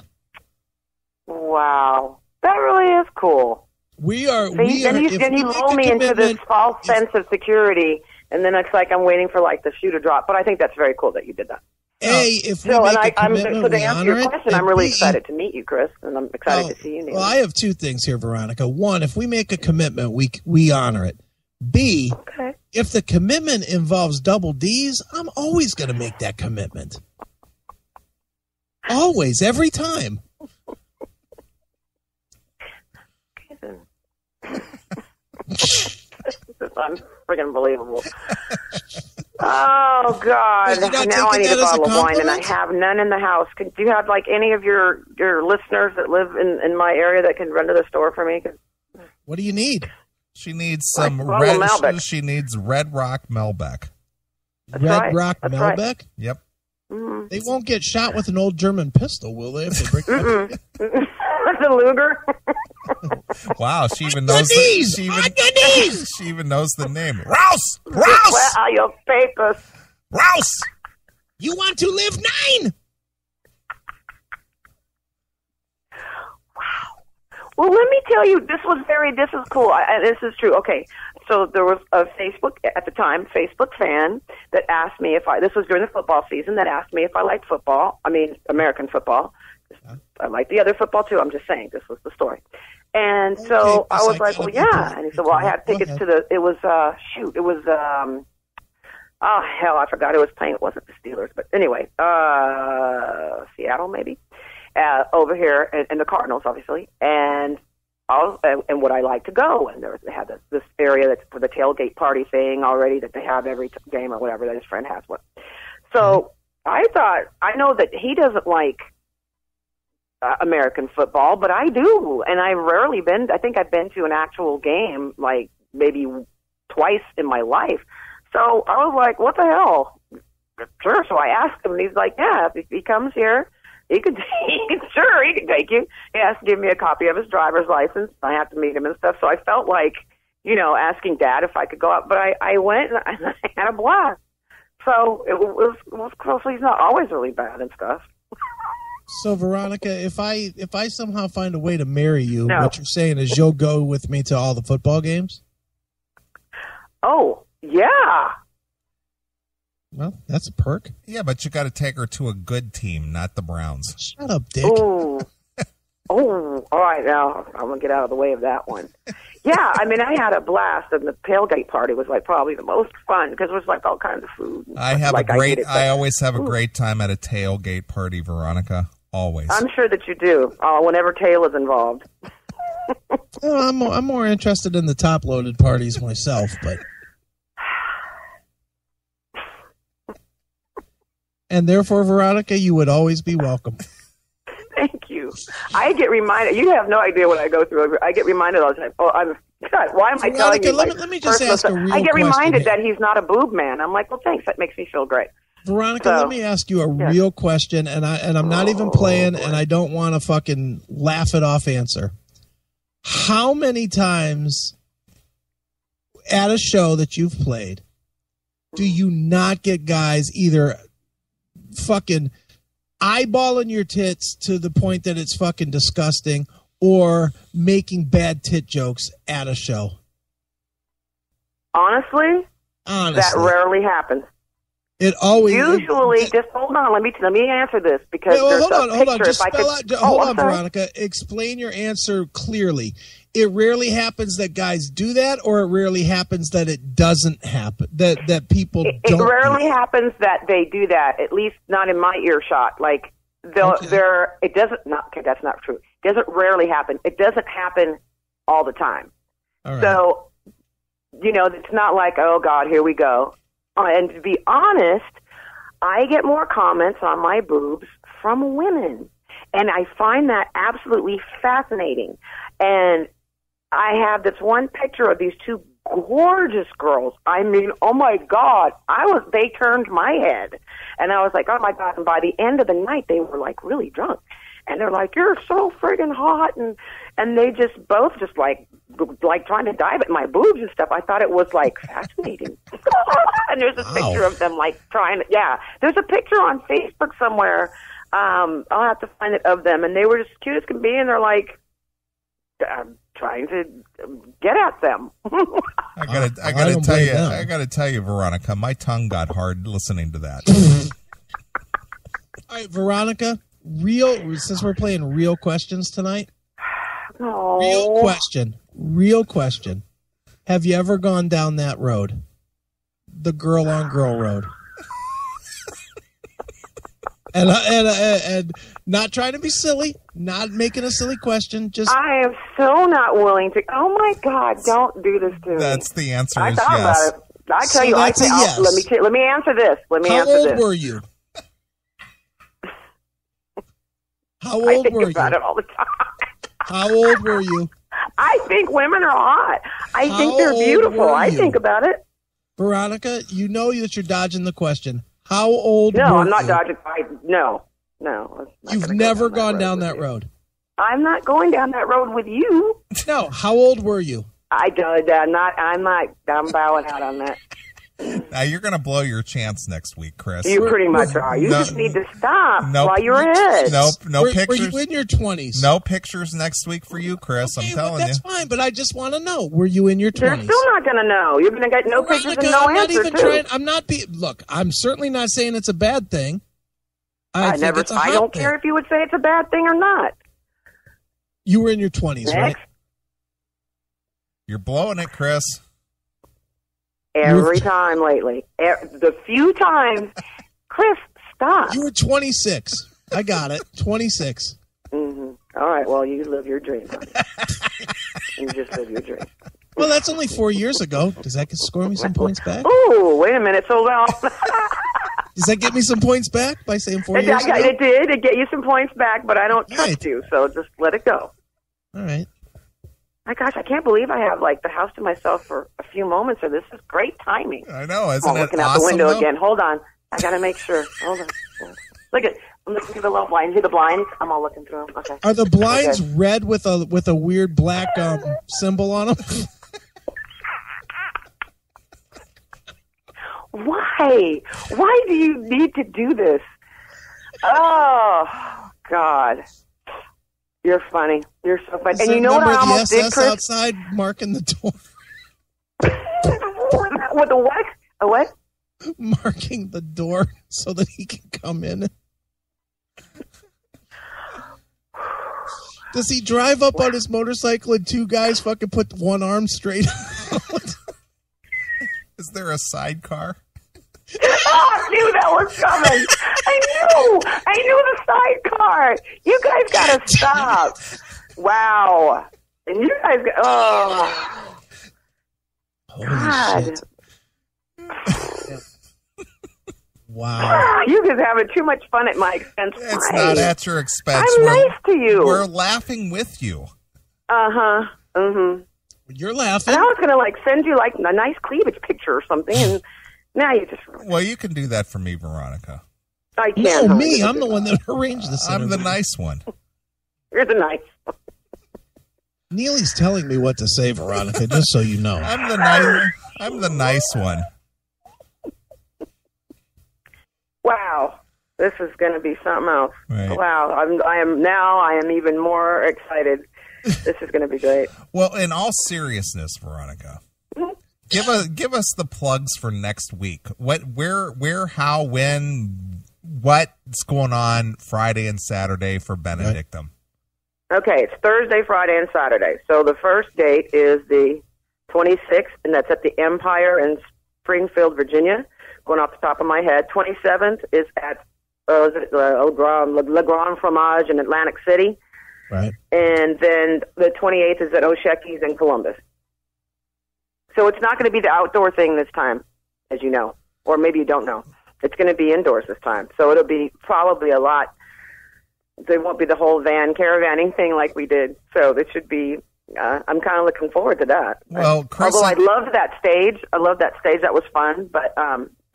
Wow. That really is cool. Then you lull me into this false sense of security, and then it's like I'm waiting for like the shoe to drop. But I think that's very cool that you did that. If we make a commitment, to answer your question, I'm really excited to meet you, Chris, and I'm excited to see you, Neeley. Well, I have two things here, Veronica. One, if we make a commitment, we honor it. B, if the commitment involves double D's, I'm always going to make that commitment. Always, every time. This is unbelievable. Oh, God. Now I need a bottle of wine, and I have none in the house. Do you have, like, any of your listeners that live in my area that can run to the store for me? What do you need? She needs some She needs Red Rock Malbec. Red Rock Malbec? Right. Yep. Mm-hmm. They won't get shot with an old German pistol, will they? If they break the Luger. Wow, she even knows. She even knows the name. Rouse. Where are your papers? Rouse. You want to live 9? Well, let me tell you, this is cool. This is true. Okay, so there was a Facebook fan that asked me this was during the football season, that asked me if I liked football. I mean, American football. I like the other football too. I'm just saying, this was the story. And so I was like, well, yeah. And he said, well, I had tickets to I forgot it was playing. It wasn't the Steelers, but anyway, Seattle maybe. Over here, and the Cardinals, obviously, and would I like to go? And they had this area that's for the tailgate party thing already that they have every game or whatever that his friend has one. So I thought, I know that he doesn't like American football, but I do, and I've rarely been. I think I've been to an actual game like maybe twice in my life. So I was like, what the hell? Sure. So I asked him, and he's like, yeah, if he comes here. He can take you. He has to give me a copy of his driver's license. I have to meet him and stuff. So I felt like, asking Dad if I could go out. But I went and I had a blast. So it was close. He's not always really bad and stuff. So Veronica, if I somehow find a way to marry you, what you're saying is you'll go with me to all the football games? Oh, yeah. Well, that's a perk. Yeah, but you got to take her to a good team, not the Browns. Shut up, Dick. Oh, all right. Now I'm going to get out of the way of that one. Yeah, I mean, I had a blast, and the tailgate party was like probably the most fun because it was like all kinds of food. I always have a great time at a tailgate party, Veronica. Always. I'm sure that you do. Whenever tail is involved. I'm more interested in the top-loaded parties myself, but. And therefore, Veronica, you would always be welcome. Thank you. I get reminded. You have no idea what I go through. I get reminded all the time. Oh, God, why am I telling you? Let me just ask a real question. I get reminded that he's not a boob man. I'm like, well, thanks. That makes me feel great. Veronica, let me ask you a real question, and I'm not even playing, and I don't want to fucking laugh it off answer. How many times at a show that you've played do you not get guys either fucking eyeballing your tits to the point that it's fucking disgusting, or making bad tit jokes at a show? Honestly, that rarely happens. It always usually. Just hold on. Let me answer this because hold on. Just spell out. Hold on, Veronica. Explain your answer clearly. It rarely happens that guys do that, or it rarely happens that it doesn't happen. That people don't. It rarely happens that they do that. At least not in my earshot. Like it doesn't. Okay, that's not true. It doesn't rarely happen. It doesn't happen all the time. All right. So, it's not like, oh God, here we go. And to be honest, I get more comments on my boobs from women. And I find that absolutely fascinating. And I have this one picture of these two gorgeous girls. I mean, oh my God, they turned my head. And I was like, oh my God. And by the end of the night, they were like really drunk. And they're like, you're so friggin' hot. And they both like trying to dive at my boobs and stuff. I thought it was like fascinating. And there's a picture of them like trying to, there's a picture on Facebook somewhere. I'll have to find it of them. And they were just cute as can be. And they're like, trying to get at them. I gotta tell you, Veronica, my tongue got hard listening to that. All right, Veronica, since we're playing real questions tonight. Oh. Real question. Have you ever gone down that road? The girl on girl road. And not trying to be silly, not making a silly question. I am so not willing to. Oh my God! Don't do this to me. That's the answer. I thought about it. I tell you, yes. Let me answer this. How old were you? How old were you? I think about it all the time. How old were you? I think women are hot. I think they're beautiful. I think about it. Veronica, you know that you're dodging the question. How old were you? No, I'm not dodging. No. You've never gone down that road. I'm not going down that road with you. No. How old were you? I'm bowing out on that. Now you're going to blow your chance next week, Chris. You pretty much are. You just need to stop while you're ahead. No pictures. Were you in your 20s? No pictures next week for you, Chris. I'm telling you. That's fine, but I just want to know. Were you in your 20s? You're still not going to know. You're going to get no pictures and no answer, too. Look, I'm certainly not saying it's a bad thing. I don't care if you would say it's a bad thing or not. You were in your 20s, right? You're blowing it, Chris. Every time lately. The few times. Chris, stop. You were 26. I got it. 26. Mm-hmm. All right. Well, you live your dream, honey. You just live your dream. Well, that's only 4 years ago. Does that score me some points back? Oh, wait a minute. So now. Does that get me some points back by saying 4 years ago? It did. It get you some points back, but I don't trust you, so just let it go. All right. My gosh, I can't believe I have the house to myself for a few moments. So this is great timing. I know, isn't it? Looking out the window again. Hold on, I gotta make sure. Hold on. I'm looking through the little blinds. See the blinds? I'm all looking through them. Okay. Are the blinds red with a weird black symbol on them? Why? Why do you need to do this? Oh God. You're funny. You're so funny. And you know what I almost did, Chris? Outside marking the door. With a what? A what? Marking the door so that he can come in. Does he drive up on his motorcycle and two guys fucking put one arm straight out? Is there a sidecar? Oh, I knew that was coming. I knew the sidecar. You guys gotta stop. Wow. And you guys Holy shit. Wow. You guys having too much fun at my expense. It's not at your expense. I'm nice to you. We're laughing with you. Uh-huh. Mm-hmm. You're laughing. And I was gonna send you a nice cleavage picture or something, and now you just. Well, you can do that for me, Veronica. I can't. No, me. I'm the one that arranged this. I'm the nice one. You're the nice one. Neely's telling me what to say, Veronica, just so you know. I'm the nice one. Wow. This is going to be something else. Right. Wow. I am even more excited. This is going to be great. Well, in all seriousness, Veronica, give us the plugs for next week. Where, how, when, what's going on Friday and Saturday for Benedictum? Okay, it's Thursday, Friday, and Saturday. So the first date is the 26th, and that's at the Empire in Springfield, Virginia. Going off the top of my head. 27th is at Le Grand Fromage in Atlantic City. Right. And then the 28th is at Oshecki's in Columbus. So it's not going to be the outdoor thing this time, as you know. Or maybe you don't know. It's going to be indoors this time. So it'll be probably a lot. There won't be the whole caravanning thing like we did. So it should be, I'm kind of looking forward to that. Well, Chris, although I loved that stage. That was fun. But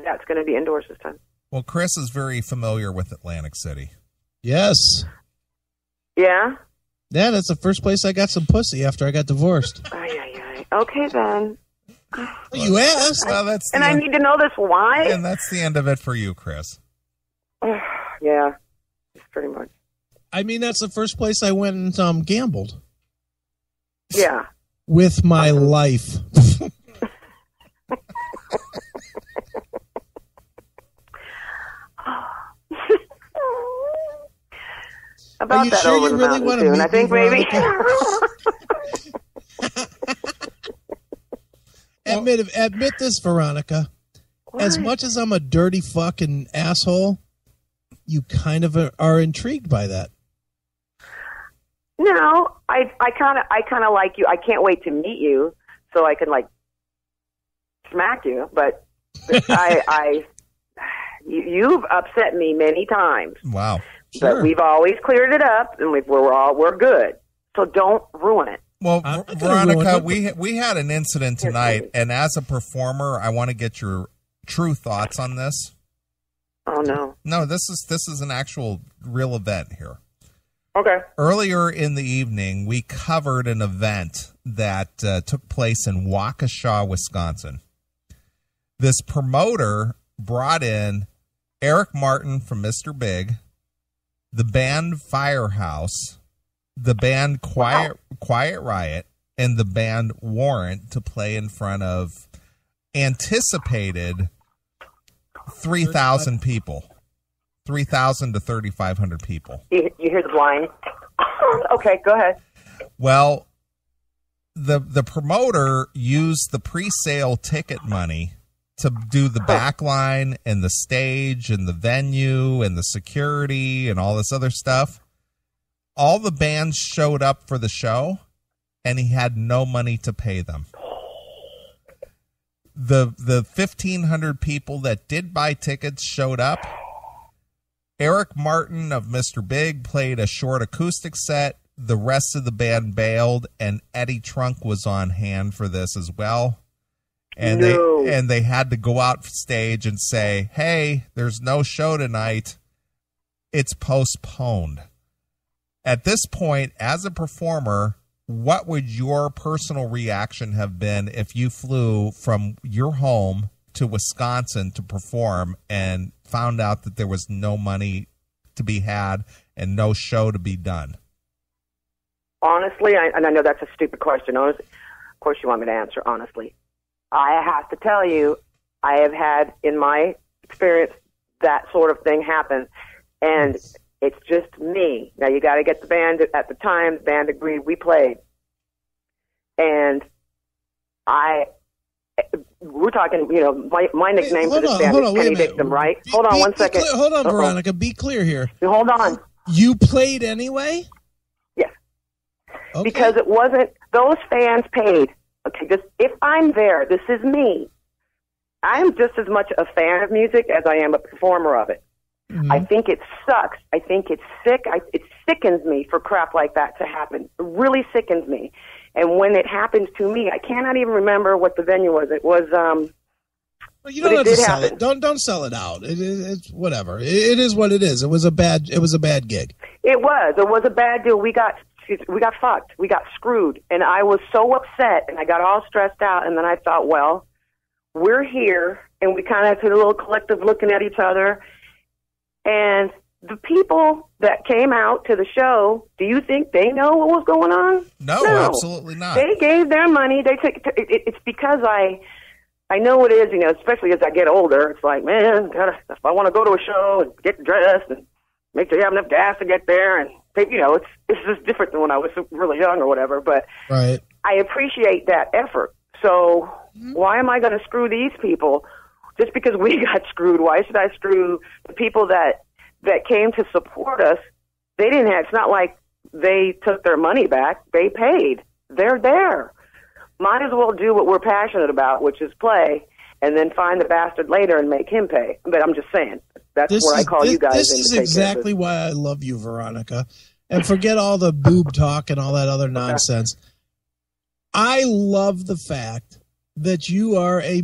yeah, it's going to be indoors this time. Well, Chris is very familiar with Atlantic City. Yes. Yeah? Yeah, that's the first place I got some pussy after I got divorced. Okay, then. You asked. Well, that's and I need to know this why? And that's the end of it for you, Chris. Yeah, pretty much. I mean, that's the first place I went and gambled. Yeah. With my life. About that sure over you the really mountain want to soon. I think maybe. Admit this, Veronica. What? As much as I'm a dirty fucking asshole, you kind of are intrigued by that. No, I kind of like you. I can't wait to meet you so I can like smack you. But you've upset me many times. Wow. But we've always cleared it up, and we're good. So don't ruin it. Well, Veronica, we had an incident tonight, and as a performer, I want to get your true thoughts on this. Oh no! No, this is an actual real event here. Okay. Earlier in the evening, we covered an event that took place in Waukesha, Wisconsin. This promoter brought in Eric Martin from Mr. Big, the band Firehouse, the band Quiet Riot, and the band Warrant to play in front of anticipated 3,000 people. 3,000 to 3,500 people. You hear the blind? Okay, go ahead. Well, the promoter used the pre-sale ticket money to do the back line and the stage and the venue and the security and all this other stuff. All the bands showed up for the show, and he had no money to pay them. The 1,500 people that did buy tickets showed up. Eric Martin of Mr. Big played a short acoustic set. The rest of the band bailed, and Eddie Trunk was on hand for this as well. And they had to go out stage and say, "Hey, there's no show tonight. It's postponed." At this point, as a performer, what would your personal reaction have been if you flew from your home to Wisconsin to perform and found out that there was no money to be had and no show to be done? Honestly, and I know that's a stupid question. Of course you want me to answer honestly. I have to tell you, I have had, in my experience, that sort of thing happen. And it's just me. Now, you got to get the band. At the time, the band agreed. We played. And we're talking, my nickname for this band is Benedictum, right? Hold on one second. Hold on, Veronica. Be clear here. Hold on. You played anyway? Yes. Okay. Because it wasn't, those fans paid. Okay, just if I'm there, this is me. I'm just as much a fan of music as I am a performer of it. Mm-hmm. I think it sucks. I think it's sick. It sickens me for crap like that to happen. It really sickens me. And when it happens to me, I cannot even remember what the venue was. It was well, you don't have to sell it. Don't sell it out. It's whatever. It is what it is. It was a bad gig. It was a bad deal. We got fucked. We got screwed. And I was so upset, and I got all stressed out. And then I thought, well, we're here, and we kind of took a little collective looking at each other. And the people that came out to the show, do you think they know what was going on? No, absolutely not. They gave their money. They took. It's because I know what it is, especially as I get older. It's like, man, if I want to go to a show and get dressed and make sure you have enough gas to get there, and it's just different than when I was really young or whatever. But right. I appreciate that effort. So why am I going to screw these people just because we got screwed? Why should I screw the people that came to support us? They didn't have. It's not like they took their money back. They paid. They're there. Might as well do what we're passionate about, which is play, and then find the bastard later and make him pay. But I'm just saying, that's where I call you guys. This is exactly why I love you, Veronica. And forget all the boob talk and all that other nonsense. I love the fact that you are a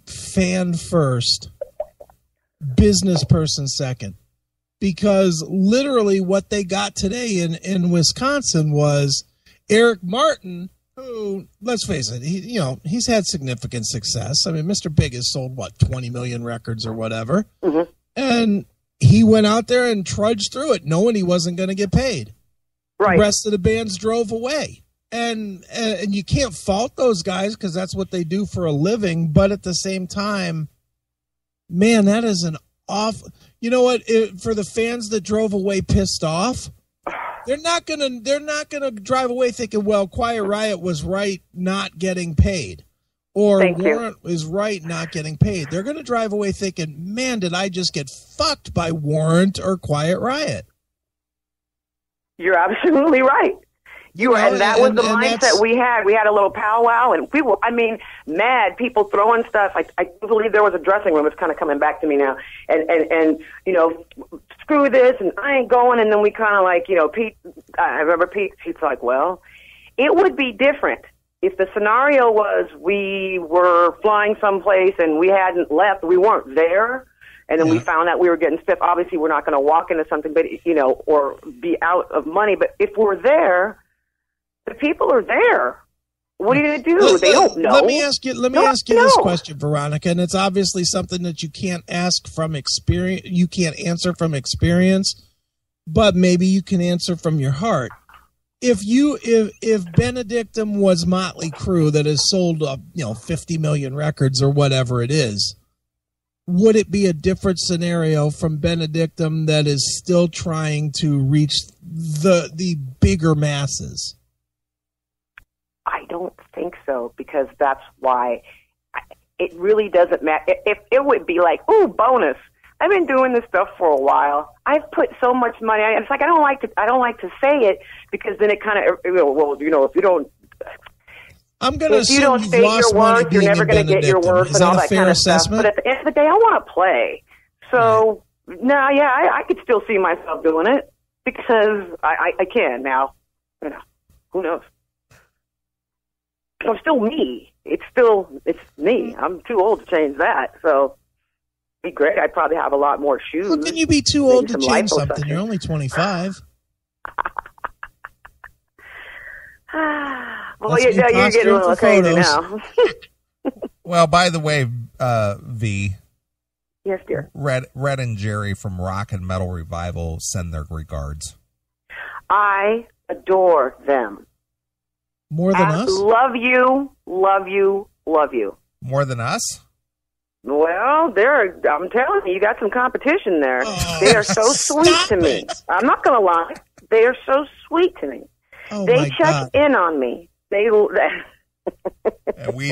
fan first, business person second. Because literally what they got today in Wisconsin was Eric Martin, who, let's face it, he's had significant success. I mean, Mr. Big has sold, 20 million records or whatever. Mm-hmm. And he went out there and trudged through it, knowing he wasn't going to get paid. Right. The rest of the bands drove away. And you can't fault those guys because that's what they do for a living. But at the same time, man, that is an awful... You know what? For the fans that drove away pissed off, they're not gonna drive away thinking, well, Quiet Riot was right not getting paid, or Warrant was right not getting paid. They're gonna drive away thinking, man, did I just get fucked by Warrant or Quiet Riot? You're absolutely right. And that was the mindset we had. We had a little powwow, and people, mad people throwing stuff. I believe there was a dressing room. It's kind of coming back to me now. And screw this, and I ain't going. And then we kind of like, Pete, I remember Pete, he's like, well, it would be different if the scenario was we were flying someplace and we hadn't left, we weren't there. And then we found out we were getting stiff. Obviously, we're not going to walk into something, but or be out of money. But if we're there, the people are there. What are you going to do? They don't know. Let me ask you this question, Veronica, and it's obviously something that you can't ask from experience. You can't answer from experience, but maybe you can answer from your heart. If Benedictum was Motley Crue that has sold 50 million records or whatever it is, would it be a different scenario from Benedictum that is still trying to reach the bigger masses? I don't think so, because that's why it really doesn't matter. If it would be like, ooh, bonus. I've been doing this stuff for a while. I've put so much money. It's like I don't like to say it because then it kind of if you don't. I'm going to assume you don't state your worth, you're never going to get your worth and all that kind of stuff. But at the end of the day, I want to play. So I could still see myself doing it because I can now. Who knows? I'm still me. It's me. I'm too old to change that. So it'd be great. I'd probably have a lot more shoes. How can you be too old to change something? You're only 25. Well, you're getting a little crazy now. Well, by the way, V. Yes, dear. Red and Jerry from Rock and Metal Revival send their regards. I adore them. More than us? Love you, love you, love you. More than us? Well, I'm telling you, you got some competition there. They are so sweet to me. I'm not going to lie. They are so sweet to me. Oh, they check in on me. We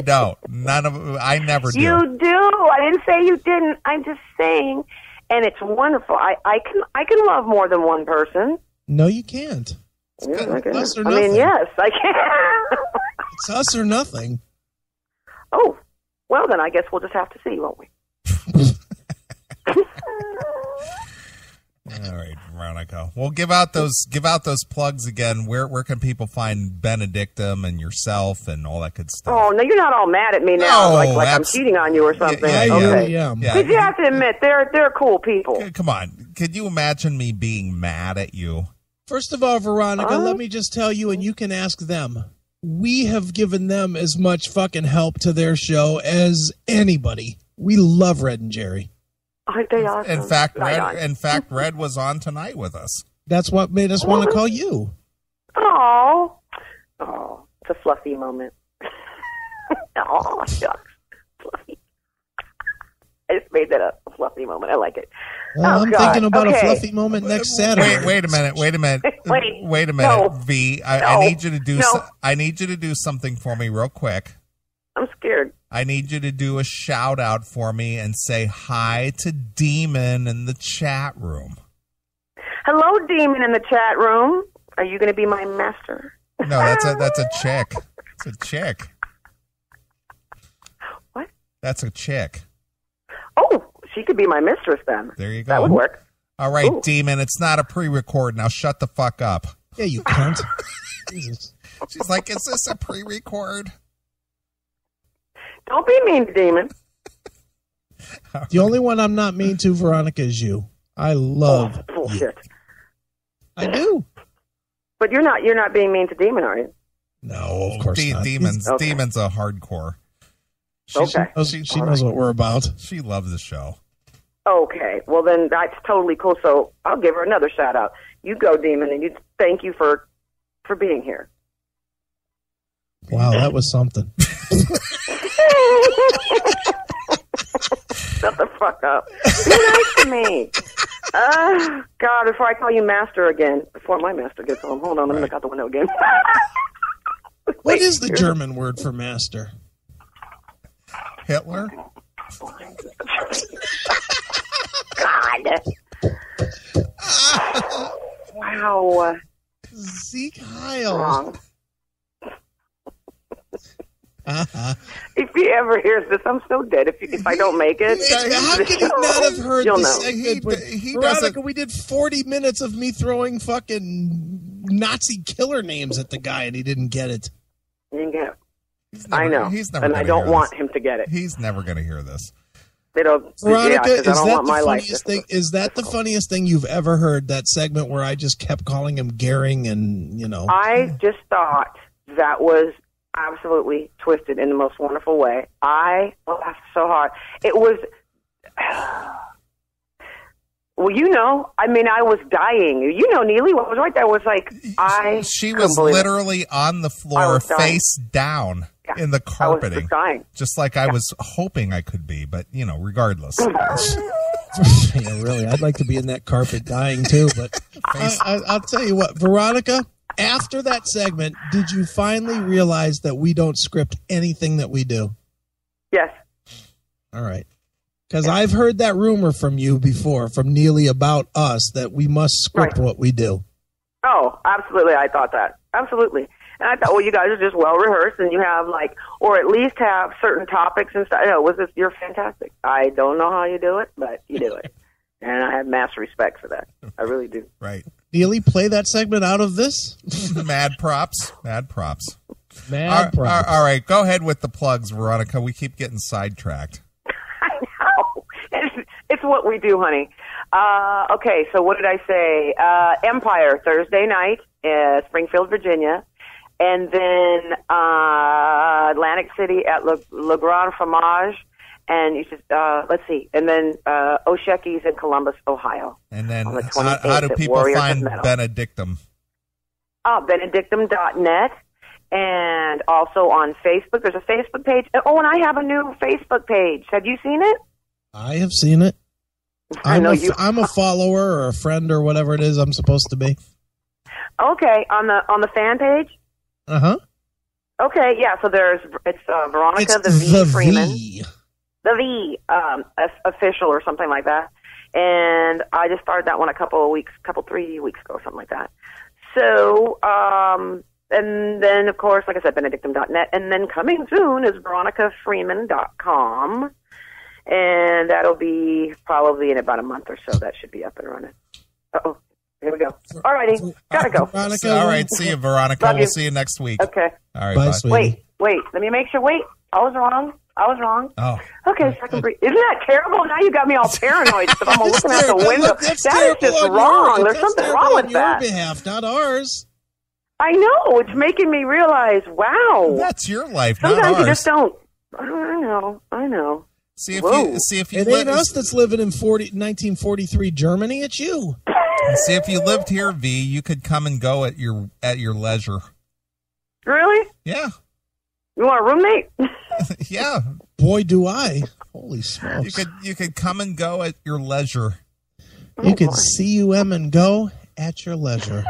don't. I never do. You do. I didn't say you didn't. I'm just saying, and it's wonderful. I can love more than one person. No, you can't. Yes, I can. Us or nothing. Yes, I can. It's us or nothing. Oh, well then, I guess we'll just have to see, won't we? All right, Veronica. Well, give out those plugs again. Where can people find Benedictum and yourself and all that good stuff? Oh no, you're not all mad at me now, like I'm cheating on you or something. Yeah. Because you have to admit they're cool people. Come on, could you imagine me being mad at you? First of all, Veronica, let me just tell you, and you can ask them. We have given them as much fucking help to their show as anybody. We love Red and Jerry. Aren't they awesome? In fact, Red was on tonight with us. That's what made us want to call you. Oh, it's a fluffy moment. Oh, shucks. Fluffy. I just made that a fluffy moment. I like it. Well, I'm thinking about a fluffy moment next Saturday. Wait a minute. Wait a minute, No. V. I need you to do. I need you to do something for me real quick. I'm scared. I need you to do a shout out for me and say hi to Demon in the chat room. Hello, Demon in the chat room. Are you going to be my master? No, that's a chick. It's a chick. What? That's a chick. Oh, she could be my mistress then. There you go. That would work. All right, Ooh. Demon, it's not a pre-record. Now shut the fuck up. Yeah, you cunt. Jesus. She's like, is this a pre-record? Don't be mean to Demon. The only one I'm not mean to, Veronica, is you. I love bullshit. You. I do. But you're not being mean to Demon, are you? No, of course not. Demon's a hardcore. She knows what we're about. She loves the show. Okay, well then that's totally cool. So I'll give her another shout out. You go, Demon, and you thank you for being here. Wow, that was something. Shut the fuck up. Be nice to me. God, before I call you master again, before my master gets home. Hold on, let me look out the window again. What is the German word for master? Hitler? God. Wow. Zeke Heil. Wrong. If he ever hears this, I'm so dead if I don't make it. How could he not have heard this segment? He Veronica, we did 40 minutes of me throwing fucking Nazi killer names at the guy, and he didn't get it. He didn't get it. I know. And I don't want him to get it. He's never going to hear this. Veronica, is that the funniest thing? Is that the funniest thing you've ever heard? That segment where I just kept calling him Gehring, and I just thought that was absolutely twisted in the most wonderful way. I laughed so hard. It was, well, I was dying. Neeley was right there. Was like, she was literally on the floor, face down in the carpeting. I was dying. Just like I was hoping I could be, but, regardless. Yeah, really, I'd like to be in that carpet dying too, but I'll tell you what, Veronica, after that segment, did you finally realize that we don't script anything that we do? Yes. All right. Because I've heard that rumor from you before, from Neeley about us, that we must script what we do. Oh, absolutely. I thought that. Absolutely. And I thought, well, you guys are just well rehearsed, and you have or at least have certain topics and stuff. You're fantastic. I don't know how you do it, but you do it. And I have mass respect for that. I really do. Right. Neeley, play that segment out of this. Mad props. Mad props. Mad props. All right. Go ahead with the plugs, Veronica. We keep getting sidetracked. I know. It's what we do, honey. Okay, so what did I say? Empire, Thursday night, Springfield, Virginia. And then Atlantic City at Le Grand Fromage. And you should, let's see. And then Oshecki's in Columbus, Ohio. And then how do people find Benedictum? Benedictum.net. And also on Facebook. There's a Facebook page. Oh, and I have a new Facebook page. Have you seen it? I have seen it. I'm a follower or a friend or whatever it is I'm supposed to be. Okay, on the fan page? Uh-huh. Okay, yeah, so it's Veronica the V. Freeman. V. The V, official or something like that. And I just started that one 3 weeks ago, something like that. So, and then, of course, like I said, Benedictum.net. And then coming soon is VeronicaFreeman.com. And that'll be probably in about a month or so. That should be up and running. Uh-oh. Here we go. All righty. Gotta go. Veronica, all right. See you, Veronica. We'll see you next week. Okay. All right. Bye, bye. Wait. Let me make sure. Wait. I was wrong. Oh. Okay, so I can breathe. Isn't that terrible? Now you got me all paranoid because I'm looking out the window. That is just wrong. There's something wrong with that. On your behalf, not ours. I know. It's making me realize, wow. That's your life, Sometimes not ours. You just don't. I know. See if Whoa. you It ain't us that's living in 1943 Germany. It's you. See if you lived here, V. You could come and go at your leisure. Really? Yeah. You want a roommate? Yeah. Boy, do I! Holy smokes! You could come and go at your leisure. You could cum and go at your leisure.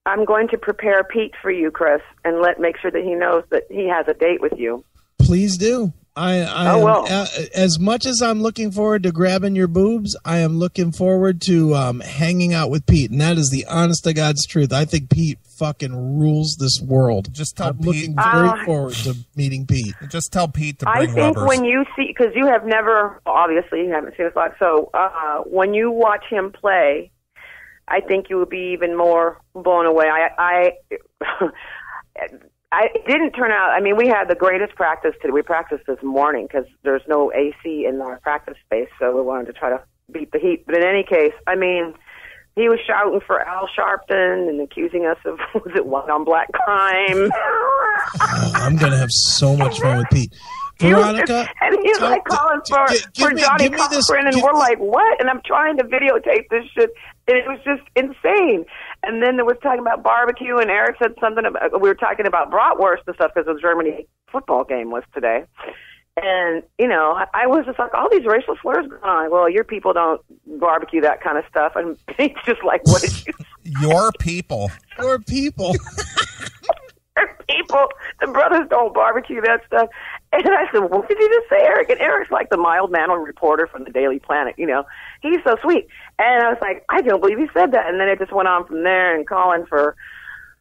I'm going to prepare Pete for you, Chris, and make sure that he knows that he has a date with you. Please do. Well. As much as I'm looking forward to grabbing your boobs, I am looking forward to hanging out with Pete, and that is the honest to God's truth. I think Pete fucking rules this world. Just tell I'm Pete. looking very forward to meeting Pete. Just tell Pete to bring I think rubbers. when you see, because you have never, obviously, you haven't seen us live, so when you watch him play, I think you will be even more blown away. It didn't turn out, I mean, we had the greatest practice today. We practiced this morning because there's no AC in our practice space, so we wanted to try to beat the heat. But in any case, I mean, he was shouting for Al Sharpton and accusing us of, was it white on black crime? I'm going to have so much fun with Pete. Veronica, and he's like calling for Johnny Cochran, and we're like, what? And I'm trying to videotape this shit, and it was just insane. And then there was talking about barbecue, and Eric said something about, we were talking about bratwurst and stuff because the Germany football game was today. And, you know, I was just like, all these racial slurs going on. Well, your people don't barbecue that kind of stuff. And Pete's just like, what did you say? Your people. Your people. People, the brothers don't barbecue that stuff. And I said, what did you just say, Eric? And Eric's like the mild-mannered reporter from the Daily Planet, you know. He's so sweet. And I was like, I can't believe he said that. And then it just went on from there and calling for,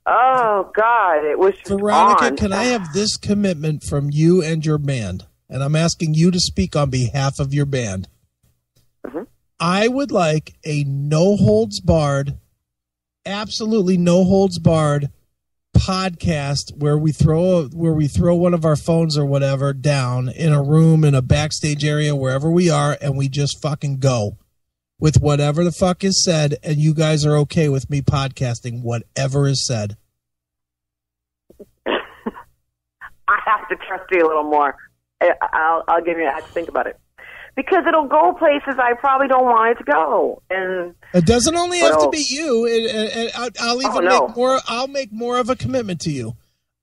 oh, God, it was just Veronica, on. can I have this commitment from you and your band? And I'm asking you to speak on behalf of your band. Mm-hmm. I would like a no-holds-barred, absolutely no-holds-barred podcast where we throw one of our phones or whatever down in a room in a backstage area wherever we are, and we just fucking go with whatever the fuck is said, and you guys are okay with me podcasting whatever is said. I have to trust you a little more. I'll give you. I have to think about it because it'll go places I probably don't want it to go. And it doesn't only have to be you. I'll even no. I'll make more of a commitment to you.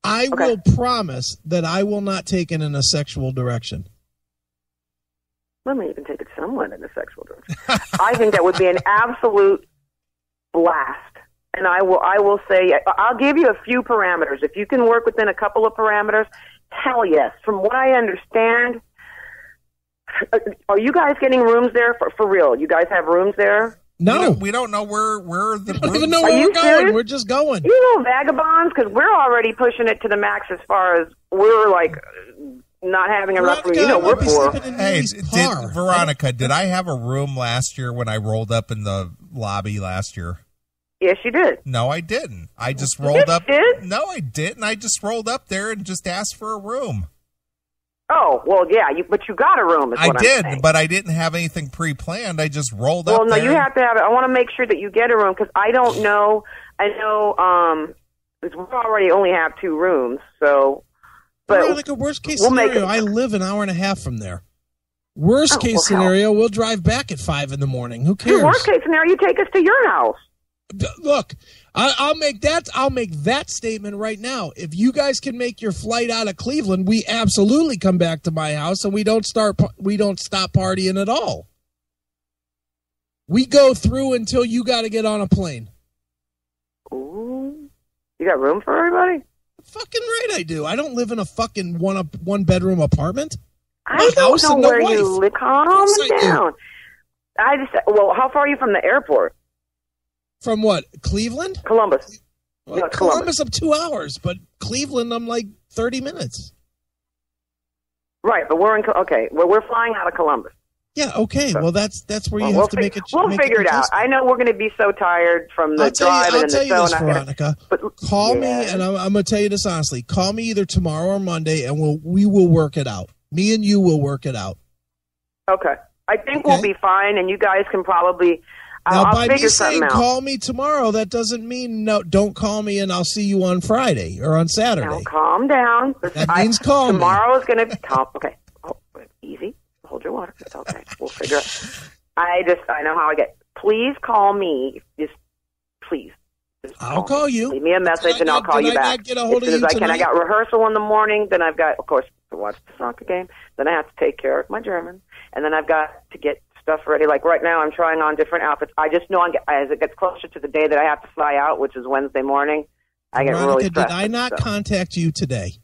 I will promise that I will not take it in a sexual direction. Let me even take it somewhat in a sexual direction. I think that would be an absolute blast. And I will say, I'll give you a few parameters. If you can work within a couple of parameters, hell yes. From what I understand, are you guys getting rooms there for real? You guys have rooms there? No. We don't know where the We don't even know where we're going. Serious? We're just going. You know, vagabonds, because we're already pushing it to the max as far as we're like not having enough room. You know, we're poor. Hey, Veronica, did I have a room last year when I rolled up in the lobby last year? Yes, you did. No, I didn't. I just rolled up. Did? No, I didn't. I just rolled up there and just asked for a room. Oh, well, yeah, but you got a room. Is what I did, I'm saying. but I didn't have anything pre-planned. I just rolled up. Well, no, there. you have to have it. I want to make sure that you get a room because I don't know. I know we already only have 2 rooms, so. But Veronica, worst case scenario, I live an hour and a half from there. Worst case scenario, we'll drive back at 5 in the morning. Who cares? Worst case scenario, you take us to your house. Look, I'll make that statement right now. If you guys can make your flight out of Cleveland, we absolutely come back to my house and we don't stop partying at all. We go through until you got to get on a plane. Ooh, you got room for everybody? Fucking right, I do. I don't live in a fucking one bedroom apartment. I don't know where you live. Calm down. How far are you from the airport? From what? Cleveland? Columbus. Well, Yeah, Columbus, I'm 2 hours, but Cleveland, I'm like 30 minutes. Right, but we're we're flying out of Columbus. Yeah, okay. Well, that's where you have to make it. We'll figure it out. I know we're going to be so tired from the drive and the I'll tell you this, Veronica. Call me, and I'm going to tell you this honestly. Call me either tomorrow or Monday, and we will work it out. Me and you will work it out. Okay. I think we'll be fine, and you guys can probably. I'll by me figure saying something out. call me tomorrow, that doesn't mean no. Don't call me, and I'll see you on Friday or on Saturday. Now, calm down. That means call me. Tomorrow is going to be okay. Oh, easy. Hold your water. It's okay. We'll figure it. I know how I get. Please call me. Just please. I'll call you. Leave me a message and I'll call you back Not get a hold as soon of as you I can. I tonight? got rehearsal in the morning. Then I've got, of course, to watch the soccer game. Then I have to take care of my German, and then I've got to get stuff ready. Like right now, I'm trying on different outfits. I just know as it gets closer to the day that I have to fly out, which is Wednesday morning, I get Veronica, really stressed. did I not contact you today?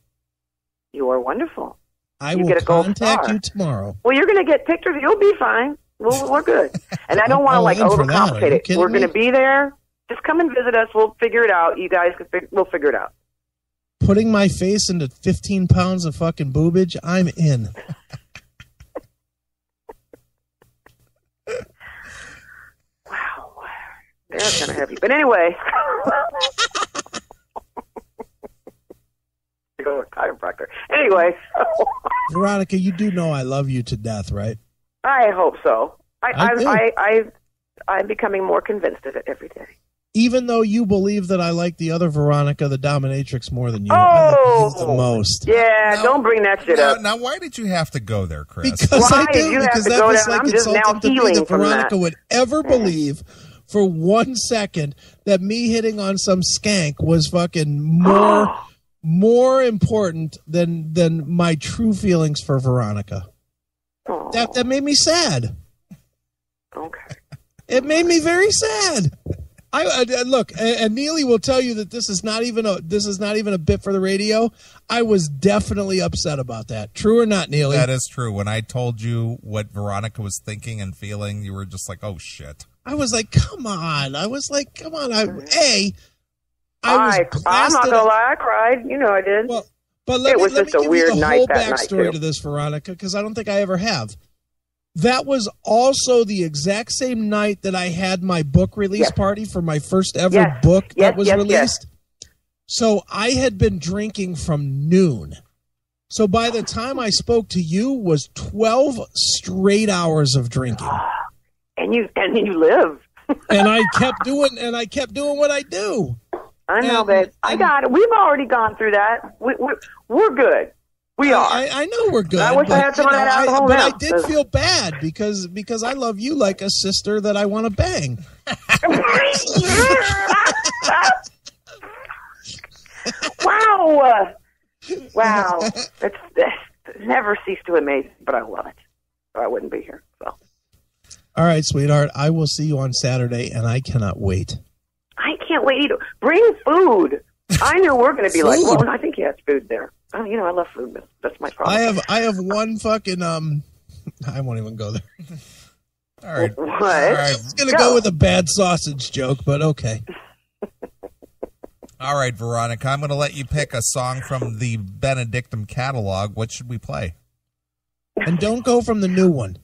You are wonderful. I You will get a gold contact star. you tomorrow. Well, you're going to get pictures. You'll be fine. We're good. And I don't want to I'm in for that. Are overcomplicate you it. kidding We're going to me? be there. Just come and visit us. We'll figure it out. You guys we'll figure it out. Putting my face into 15 pounds of fucking boobage, I'm in. Wow. That's kind of heavy. But anyway. To go with chiropractor. Anyway. Veronica, you do know I love you to death, right? I hope so. I do. I'm becoming more convinced of it every day. Even though you believe that I like the other Veronica, the dominatrix, more than you, I love you the most. Yeah, Now- don't bring that shit up. Now, why did you have to go there, Chris? Because Why I did do. you have Because to that go was down? like I'm just now insulting to me healing that from Veronica that. would ever believe for 1 second that me hitting on some skank was fucking more important than my true feelings for Veronica. Oh, That made me sad. okay. It made me very sad. I look, and Neeley will tell you that this is not even a bit for the radio. I was definitely upset about that. True or not, Neeley? That is true. When I told you what Veronica was thinking and feeling, you were just like, "Oh shit." I was like, "Come on!" I was like, "Come on!" I was I'm not blasted. gonna lie, I cried. You know I did. Well, but let It me was give just a you weird the night whole that night, backstory too. to this, Veronica, because I don't think I ever have. That was also the exact same night that I had my book release Yes. party for my first ever Yes. book Yes, that was yes, released. So I had been drinking from noon. So by the time I spoke to you was 12 straight hours of drinking. and you live. And I kept doing what I do. I know, And- babe. I and- got it. We've already gone through that. We're good. We are. I know we're good. I wish I had some of that alcohol but now. I did feel bad because I love you like a sister that I want to bang. Wow. Wow. It's never ceased to amaze me, but I love it. Or I wouldn't be here. So All right, sweetheart. I will see you on Saturday, and I cannot wait. I can't wait either. Bring food. I knew we're going to be like, Food? well, I think he has food there. Oh, you know, I love food. That's my problem. I have one fucking I won't even go there. All right. What? All right. I was gonna go with a bad sausage joke, but okay. All right, Veronica. I'm going to let you pick a song from the Benedictum catalog. What should we play? And don't go from the new one.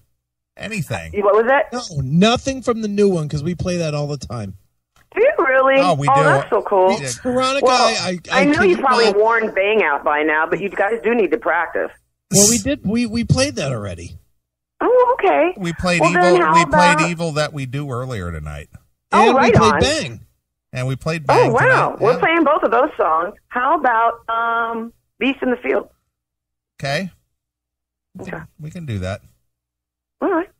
Anything. What was that? No, nothing from the new one because we play that all the time. Do you really? Oh, we do. That's so cool. Yeah. Veronica, Well, I know kid you probably not. worn Bang out by now, but you guys do need to practice. Well, we did. We played that already. Oh, okay. We played Well, then Evil. how We played about- Evil that we do earlier tonight. Oh, And right we played on. Bang. And we played Bang Oh, wow. tonight. We're Yeah. playing both of those songs. How about Beast in the Field? Okay. Okay. We can do that. All right.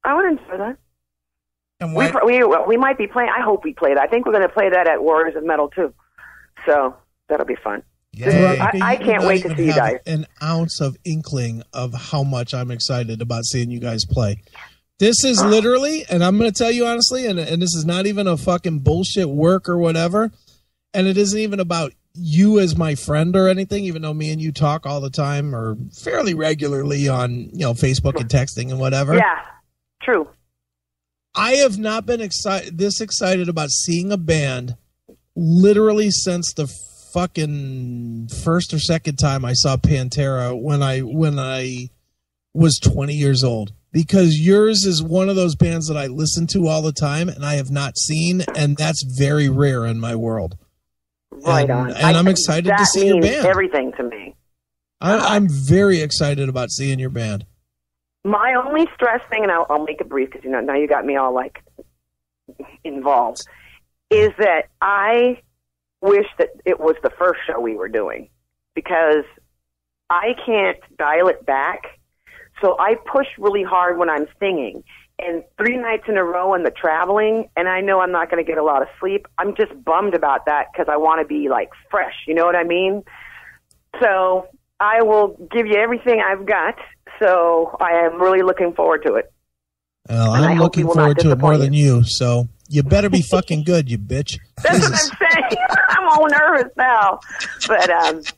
I would enjoy that. And We what? we might be playing. I hope we play that. I think we're going to play that at Warriors of Metal too. So that'll be fun. Yay. Veronica, I you can't do not wait to even see you have guys. An ounce of inkling of how much I'm excited about seeing you guys play. This is literally, and I'm going to tell you honestly, and this is not even a fucking bullshit work or whatever, and it isn't even about you as my friend or anything, even though me and you talk all the time or fairly regularly on, Facebook and texting and whatever. Yeah, true. I have not been this excited about seeing a band literally since the fucking first or second time I saw Pantera when I was 20 years old. Because yours is one of those bands that I listen to all the time and I have not seen, and that's very rare in my world. Right on. And I'm excited to see your That band. means everything to me. I'm very excited about seeing your band. My only stress thing, and I'll make it brief because now you got me all like involved, is that I wish that it was the first show we were doing, because I can't dial it back. So I push really hard when I'm singing. And 3 nights in a row and the traveling, and I know I'm not going to get a lot of sleep. I'm just bummed about that because I want to be, like, fresh. You know what I mean? So I will give you everything I've got. So I am really looking forward to it. Well, I'm looking forward to it more than you, so you better be fucking good, you bitch. That's what I'm saying. I'm all nervous now. But,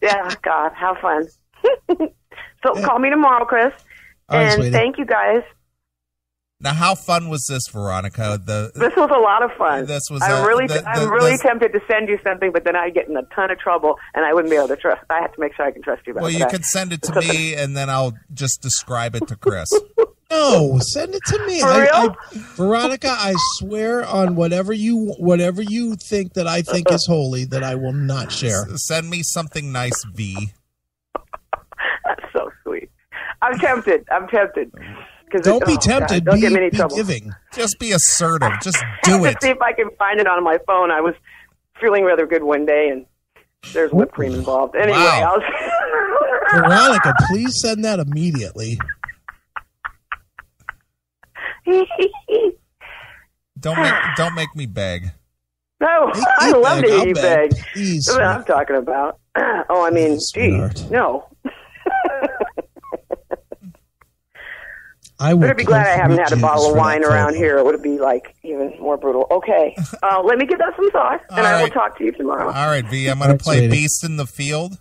yeah, God, have fun. So call me tomorrow, Chris. And thank you, guys. Now, how fun was this, Veronica? This was a lot of fun. I'm really tempted to send you something, but then I'd get in a ton of trouble, and I wouldn't be able to trust. I have to make sure I can trust you. Well, you can send it to me, and then I'll just describe it to Chris. No, send it to me. For real? Veronica, I swear on whatever you think that I think is holy, that I will not share. Send me something nice, V. That's so sweet. I'm tempted. Don't be tempted. God, don't get me in trouble. Giving. Just be assertive. Just do it. See if I can find it on my phone. I was feeling rather good one day, and there's whipped cream involved. Anyway, wow. Veronica, please send that immediately. Don't make me beg. No, I love to hear you beg. Please, that's what I'm talking about. Oh, I mean, geez, no. I would be glad I haven't had a bottle of wine around here. It would be like even more brutal. Okay, let me give that some thought, and I will talk to you tomorrow. All right, V. I'm going to play Beast in the Field.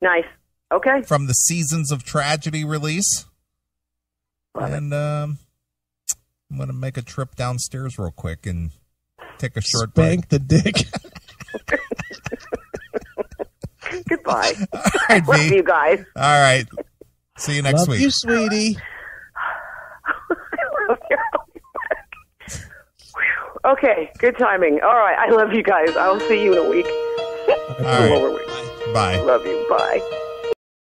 Nice. Okay. From the Seasons of Tragedy release. And I'm going to make a trip downstairs real quick and take a short break. Spank the dick. Goodbye. All right, Love you guys. All right. See you next week. Love you, sweetie. Okay, good timing. All right, I love you guys. I'll see you in a week. All right. Bye. Bye. Love you. Bye.